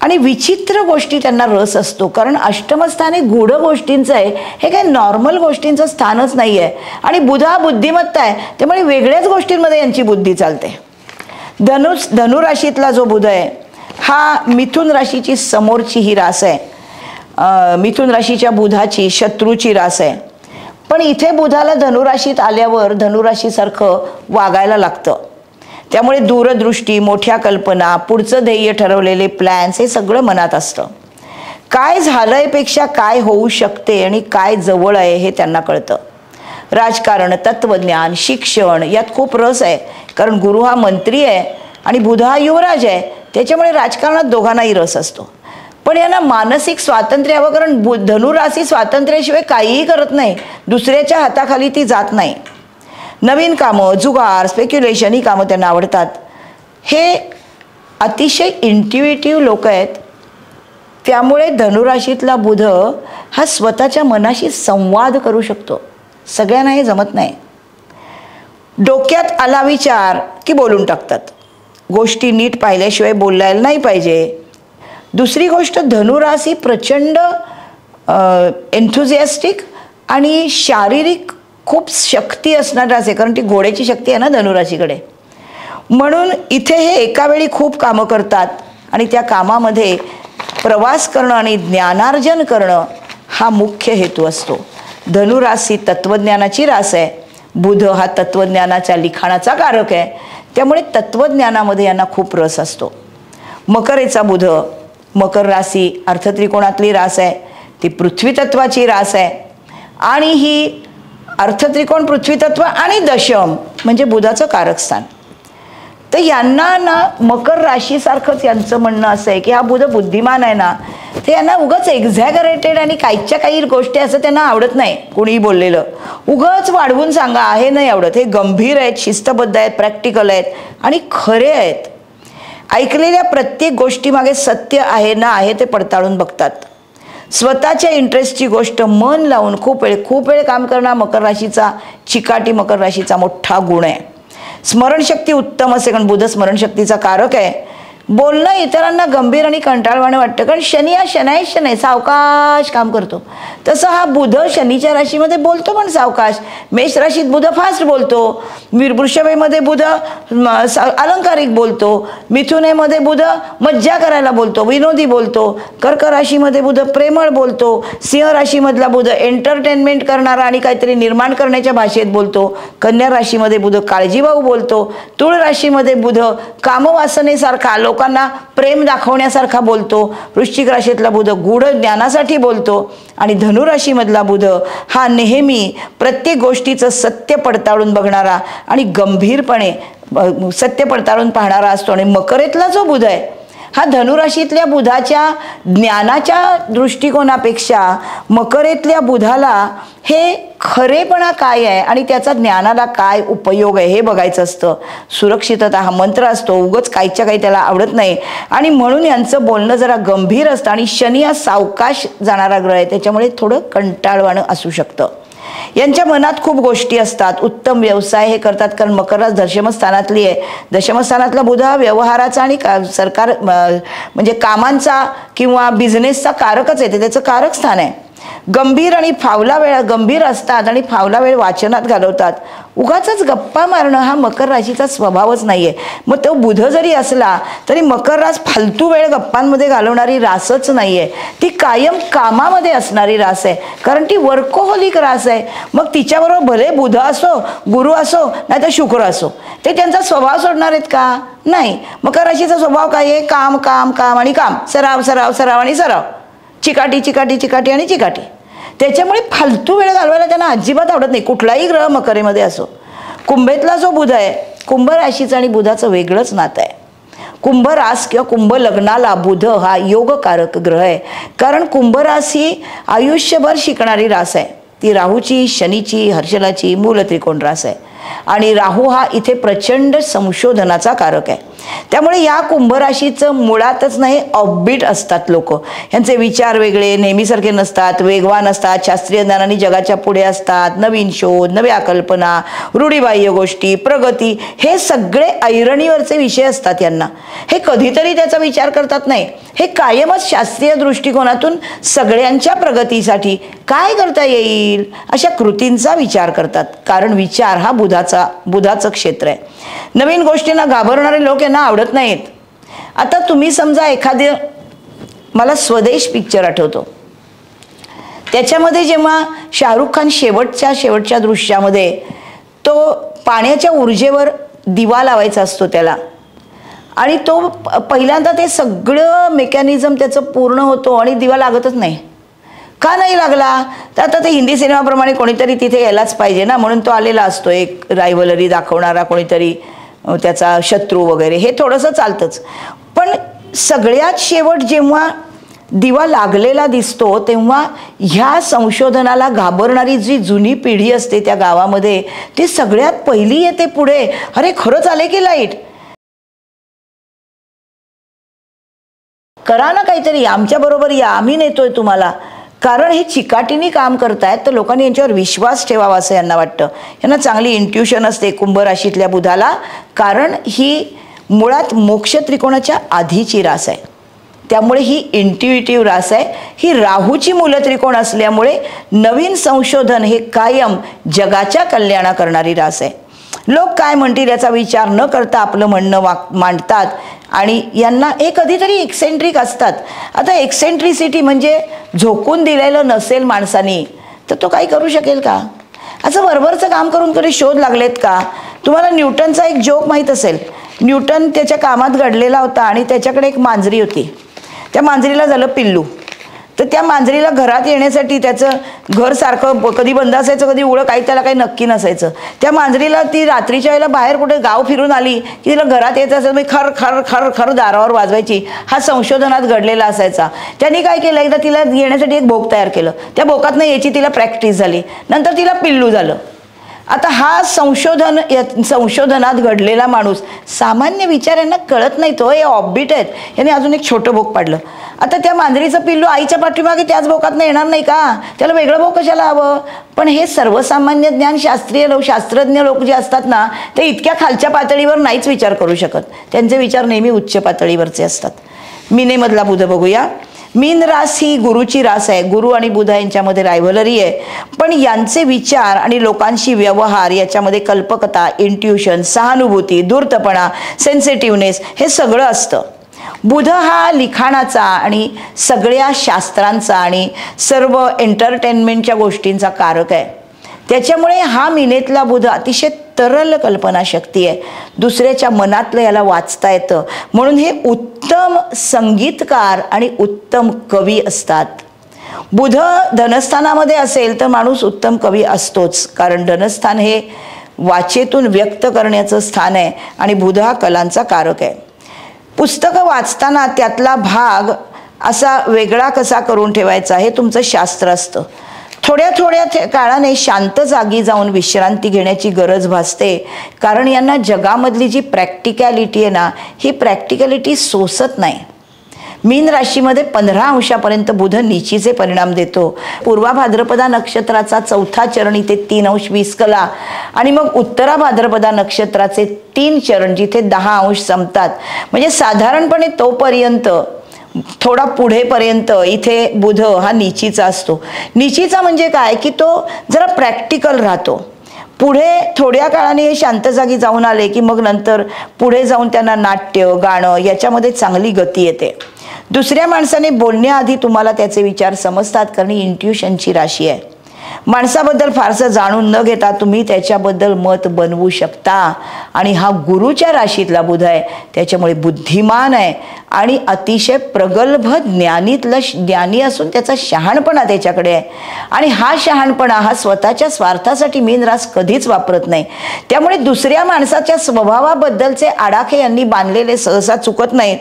आणि विचित्र गोष्टी त्यांना रस असतो. कारण अष्टमस्थान हे गूढ गोष्टींचं आहे, हे काही नॉर्मल गोष्टींचं स्थानच नाही आहे. आणि बुध हा बुद्धिमत्ता आहे, त्यामुळे वेगळ्याच गोष्टींमध्ये यांची बुद्धी चालते. धनुराशीतला जो बुध आहे हा मिथुन राशीची समोरची ही रास आहे. मिथुन राशीच्या बुधाची शत्रूची रास आहे. पण इथे बुधाला धनुराशीत आल्यावर धनुराशीसारखं वागायला लागतं. त्यामुळे दूरदृष्टी, मोठ्या कल्पना, पुढचं ध्येय ठरवलेले प्लॅन्स हे सगळं मनात असतं. काय झालंय पेक्षा काय होऊ शकते आणि काय जवळ आहे हे त्यांना कळतं. राजकारण, तत्वज्ञान, शिक्षण यात खूप रस आहे. कारण गुरु हा मंत्री आहे आणि बुध हा युवराज आहे, त्याच्यामुळे राजकारणात दोघांनाही रस असतो. पण यांना मानसिक स्वातंत्र्य हवं. कारण धनुराशी स्वातंत्र्याशिवाय काहीही करत नाही, दुसऱ्याच्या हाताखाली ती जात नाही. नवीन कामं, जुगार, स्पेक्युलेशन ही कामं त्यांना आवडतात. हे अतिशय इंट्युइटिव्ह लोक आहेत. त्यामुळे धनुराशीतला बुध हा स्वतःच्या मनाशी संवाद करू शकतो. सगळ्यांना हे जमत नाही. डोक्यात आला विचार की बोलून टाकतात. गोष्टी नीट पाहिल्याशिवाय बोलायला नाही पाहिजे. दुसरी गोष्ट, धनुराशी प्रचंड एन्थुझियास्टिक आणि शारीरिक खूप शक्ती असणारी रास आहे. कारण ती घोड्याची शक्ती आहे ना धनुराशीकडे. म्हणून इथे हे एका वेळी खूप कामं करतात आणि त्या कामामध्ये प्रवास करणं आणि ज्ञानार्जन करणं हा मुख्य हेतू असतो. धनुराशी तत्वज्ञानाची रास आहे. बुध हा तत्वज्ञानाच्या लिखाणाचा कारक आहे, त्यामुळे तत्वज्ञानामध्ये यांना खूप रस असतो. मकरेचा बुध, मकर राशी अर्थत्रिकोणातली रास आहे. ती पृथ्वी तत्वाची रास आहे. आणि ही अर्थत्रिकोण, पृथ्वी तत्व आणि दशम म्हणजे बुधाचं कारकस्थान. तर यांना ना मकर राशीसारखंच यांचं म्हणणं असं आहे की हा बुध बुद्धिमान आहे ना, ते यांना उगाच एक्झॅगरेटेड आणि काहीच्या काही गोष्टी असं त्यांना आवडत नाही. कोणीही बोललेलं उगाच वाढवून सांगा हे नाही आवडत. हे गंभीर आहेत, शिस्तबद्ध आहेत, प्रॅक्टिकल आहेत आणि खरे आहेत. ऐकलेल्या प्रत्येक गोष्टीमागे सत्य आहे ना आहे ते पडताळून बघतात. स्वतःच्या इंटरेस्टची गोष्ट मन लावून खूप वेळ काम करणं मकर राशीचा, चिकाटी मकर राशीचा मोठा गुण आहे. स्मरणशक्ती उत्तम असे, कारण बुध स्मरणशक्तीचा कारक आहे. बोलणं इतरांना गंभीर आणि कंटाळवाणं वाटतं. कारण शनी हा शनाईश नाही, सावकाश काम करतो. तसं हा बुध शनीच्या राशीमध्ये बोलतो पण सावकाश. मेष राशीत बुध फास्ट बोलतो. वृषभेमध्ये बुध अलंकारिक बोलतो. मिथुनेमध्ये बुध मज्जा करायला बोलतो, विनोदी बोलतो. कर्क राशीमध्ये बुध प्रेमळ बोलतो. सिंह राशीमधला बुध एंटरटेनमेंट करणारा आणि काहीतरी निर्माण करण्याच्या भाषेत बोलतो. कन्या राशीमध्ये बुध काळजीभाऊ बोलतो. तुळ राशीमध्ये बुध कामवासनेसारखा लोकांना प्रेम दाखवण्यासारखा बोलतो. वृश्चिक राशीतला बुध गूढ ज्ञानासाठी बोलतो. आणि धनुराशीमधला बुध हा नेहमी प्रत्येक गोष्टीचं सत्य पडताळून बघणारा आणि गंभीरपणे सत्य पडताळून पाहणारा असतो. आणि मकरेतला जो बुध आहे हा धनुराशीतल्या बुधाच्या ज्ञानाच्या दृष्टिकोनापेक्षा मकरेतल्या बुधाला हे खरेपणा काय आहे आणि त्याचा ज्ञानाला काय उपयोग आहे हे बघायचं असतं. सुरक्षितता हा मंत्र असतो. उगाच काहीच्या काही त्याला आवडत नाही आणि म्हणून यांचं बोलणं जरा गंभीर असतं. आणि शनी हा सावकाश जाणारा ग्रह आहे, त्याच्यामुळे थोडं कंटाळवाणं असू शकतं. यांच्या मनात खूप गोष्टी असतात. उत्तम व्यवसाय हे करतात, कारण मकर रास दशमस्थानातली आहे. दशमस्थानातला बुध हा व्यवहाराचा आणि सरकार म्हणजे कामांचा किंवा बिझनेसचा कारकच आहे, ते त्याचं कारक स्थान आहे. गंभीर आणि फावला वेळ गंभीर असतात आणि फावला वेळ वाचनात घालवतात. उगाचच गप्पा मारणं हा मकर राशीचा स्वभावच नाहीये. मग तो बुध जरी असला तरी मकर रास फालतू वेळ गप्पांमध्ये घालवणारी रासच नाहीये. ती कायम कामामध्ये असणारी रास आहे, कारण ती वर्कोहोलिक रास आहे. मग तिच्याबरोबर भले बुध असो, गुरु असो, नाही तर शुक्र असो, ते त्यांचा स्वभाव सोडणार आहेत का? नाही. मकर राशीचा स्वभाव काय आहे? काम काम काम आणि काम, सराव सराव सराव आणि सराव. चिकाटी चिकाटी चिकाटी आणि चिकाटी. त्याच्यामुळे फालतू वेळ घालवायला त्यांना अजिबात आवडत नाही. कुठलाही ग्रह मकरेमध्ये असो. कुंभेतला जो बुध आहे, कुंभ राशीचं आणि बुधाचं वेगळंच नातं आहे. कुंभ रास किंवा कुंभ लग्नाला बुध हा योगकारक ग्रह आहे. कारण कुंभ रास ही आयुष्यभर शिकणारी रास आहे. ती राहूची, शनीची, हर्षलाची मूल त्रिकोण रास आहे. आणि राहू हा इथे प्रचंड संशोधनाचा कारक आहे. त्यामुळे या कुंभ राशीचं मुळातच नाही ऑफबीट असतात लोक. यांचे विचार वेगळे, नेहमीसारखे नसतात, वेगवान असतात, शास्त्रीय ज्ञानाने जगाच्या पुढे असतात. नवीन शोध, नव्या कल्पना, रूढीबाह्य गोष्टी, प्रगती हे सगळे ऐरणीवरचे विषय असतात यांना. हे कधीतरी त्याचा विचार करतात नाही. हे कायमच शास्त्रीय दृष्टिकोनातून सगळ्यांच्या प्रगतीसाठी काय करता येईल अशा कृतींचा विचार करतात. कारण विचार हा बुधाचं क्षेत्र आहे. नवीन गोष्टींना घाबरणारे लोक यांना आवडत नाहीत. आता तुम्ही समजा एखादे, मला स्वदेश पिक्चर आठवतो. त्याच्यामध्ये जेव्हा शाहरुख खान शेवटच्या दृश्यामध्ये तो पाण्याच्या ऊर्जेवर दिवा लावायचा असतो त्याला, आणि तो पहिल्यांदा ते सगळं मेकॅनिझम त्याचं पूर्ण होतो आणि दिवा लागतच नाही. का नाही लागला? तर आता ते हिंदी सिनेमाप्रमाणे कोणीतरी तिथे यायलाच पाहिजे ना, म्हणून तो आलेला असतो एक रायव्हलरी दाखवणारा कोणीतरी, त्याचा शत्रू वगैरे, हे थोडंसं चालतंच. पण सगळ्यात शेवट जेव्हा दिवा लागलेला दिसतो तेव्हा ह्या संशोधनाला घाबरणारी जी जुनी पिढी असते त्या गावामध्ये, ती सगळ्यात पहिली येते पुढे. अरे खरंच आले की लाईट, करा ना काहीतरी, आमच्या बरोबर या, आम्ही नेतोय तुम्हाला. कारण हे चिकाटीने काम करतायत, तर लोकांनी यांच्यावर विश्वास ठेवावा असं यांना वाटतं. यांना चांगली इंट्युशन असते कुंभ राशीतल्या बुधाला. कारण ही मुळात मोक्ष त्रिकोणाच्या आधीची रास आहे. त्यामुळे ही इंट्युइटिव्ह रास आहे. ही राहूची मूल त्रिकोण असल्यामुळे नवीन संशोधन हे कायम जगाच्या कल्याणा करणारी रास आहे. लोक काय म्हणतील याचा विचार न करता आपलं म्हणणं मांडतात आणि यांना हे कधीतरी एक्सेंट्रिक असतात. आता एक्सेंट्रिसिटी म्हणजे झोकून दिलेलं नसेल माणसानी तर तो काही करू शकेल का? असं वरवरचं काम करून कधी शोध लागलेत का? तुम्हाला न्यूटनचा एक जोक माहीत असेल. न्यूटन त्याच्या कामात घडलेला होता आणि त्याच्याकडे एक मांजरी होती. त्या मांजरीला झालं पिल्लू. तर त्या मांजरीला घरात येण्यासाठी त्याचं घर सारखं कधी बंद असायचं, कधी उघडं, त्याला काही नक्की नसायचं. त्या मांजरीला ती रात्रीच्या वेळेला बाहेर कुठे गाव फिरून आली की तिला घरात यायचं असेल, मी खर खर खर खर दारावर वाजवायची. हा संशोधनात घडलेला असायचा. त्यांनी काय केलं, एकदा तिला येण्यासाठी एक भोक तयार केलं. त्या भोकातनं याची तिला प्रॅक्टिस झाली. नंतर तिला पिल्लू झालं. आता हा संशोधनात घडलेला माणूस, सामान्य विचार यांना कळत नाही. तो हे ऑफबीट आहेत. याने अजून एक छोटं भोक पाडलं. आता त्या मांजरीचं पिल्लू आईच्या पाठीमागे त्याच भोकातनं येणार नाही का? त्याला वेगळं भोक कशाला हवं? पण हे सर्वसामान्य ज्ञान शास्त्रज्ञ लोक जे असतात ना, ते इतक्या खालच्या पातळीवर नाहीच विचार करू शकत. त्यांचे विचार नेहमी उच्च पातळीवरचे असतात. मीनेमधला बुध बघूया. मीन रास ही गुरुची रास आहे. गुरु आणि बुध यांच्यामध्ये रायव्हलरी आहे. पण यांचे विचार आणि लोकांशी व्यवहार याच्यामध्ये कल्पकता, इंट्युशन, सहानुभूती, धूर्तपणा, सेन्सिटिव्हनेस हे सगळं असतं. बुध हा लिखाणाचा आणि सगळ्या शास्त्रांचा आणि सर्व एंटरटेनमेंटच्या गोष्टींचा कारक आहे. त्याच्यामुळे हा मीनेतला बुध अतिशय तरल कल्पनाशक्ती आहे. दुसऱ्याच्या मनातलं याला वाचता येतं. म्हणून हे उत्तम संगीतकार आणि उत्तम कवी असतात. बुध धनस्थानामध्ये असेल तर माणूस उत्तम कवी असतोच. कारण धनस्थान हे वाचेतून व्यक्त करण्याचं स्थान आहे आणि बुध हा कलांचा कारक आहे. पुस्तकं वाचताना त्यातला भाग असा वेगळा कसा करून ठेवायचा हे तुमचं शास्त्र असतं. थोड्या काळाने शांत जागी जाऊन विश्रांती घेण्याची गरज भासते. कारण यांना जगामधली जी प्रॅक्टिकॅलिटी आहे ना, ही प्रॅक्टिकॅलिटी सोसत नाही. मीन राशीमध्ये 15 अंशापर्यंत बुध नीचीचे परिणाम देतो. पूर्वा भाद्रपदा नक्षत्राचा 4था चरण इथे 3 अंश 20 कला आणि मग उत्तरा भाद्रपदा नक्षत्राचे 3 चरण जिथे 10 अंश संपतात. म्हणजे साधारणपणे तोपर्यंत थोडा पुढेपर्यंत इथे बुध हा नीचीचा असतो. नीचीचा म्हणजे काय की तो जरा प्रॅक्टिकल राहतो. पुढे थोड्या काळाने हे शांत जागी जाऊन आले की मग नंतर पुढे जाऊन त्यांना नाट्य, गाणं याच्यामध्ये चांगली गती येते. दुसऱ्या माणसाने बोलण्याआधी तुम्हाला त्याचे विचार समजतात कारण इंट्युशनची राशी आहे. माणसाबद्दल फारसं जाणून न घेता तुम्ही त्याच्याबद्दल मत बनवू शकता. आणि हा गुरुच्या राशीतला बुध आहे, त्याच्यामुळे बुद्धिमान आहे आणि अतिशय प्रगल्भ ज्ञानी असून त्याचा शहाणपणा त्याच्याकडे आहे. आणि हा शहाणपणा हा स्वतःच्या स्वार्थासाठी मीन रास कधीच वापरत नाही. त्यामुळे दुसऱ्या माणसाच्या स्वभावाबद्दलचे आडाखे यांनी बांधलेले सहसा चुकत नाहीत.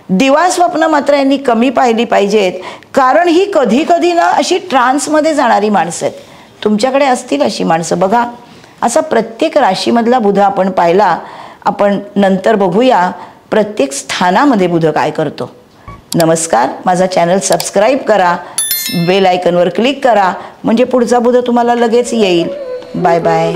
दिवा स्वप्न मात्र यांनी कमी पाहिली पाहिजेत, कारण ही कधी कधी ना अशी ट्रान्समध्ये जाणारी माणसं आहेत. तुमच्याकडे असतील अशी माणसं बघा. असा प्रत्येक राशीमधला बुध आपण पाहिला. आपण नंतर बघूया प्रत्येक स्थानामध्ये बुध काय करतो. नमस्कार, माझा चॅनल सबस्क्राईब करा, बेल आयकॉनवर क्लिक करा, म्हणजे पुढचा बुध तुम्हाला लगेच येईल. Bye bye.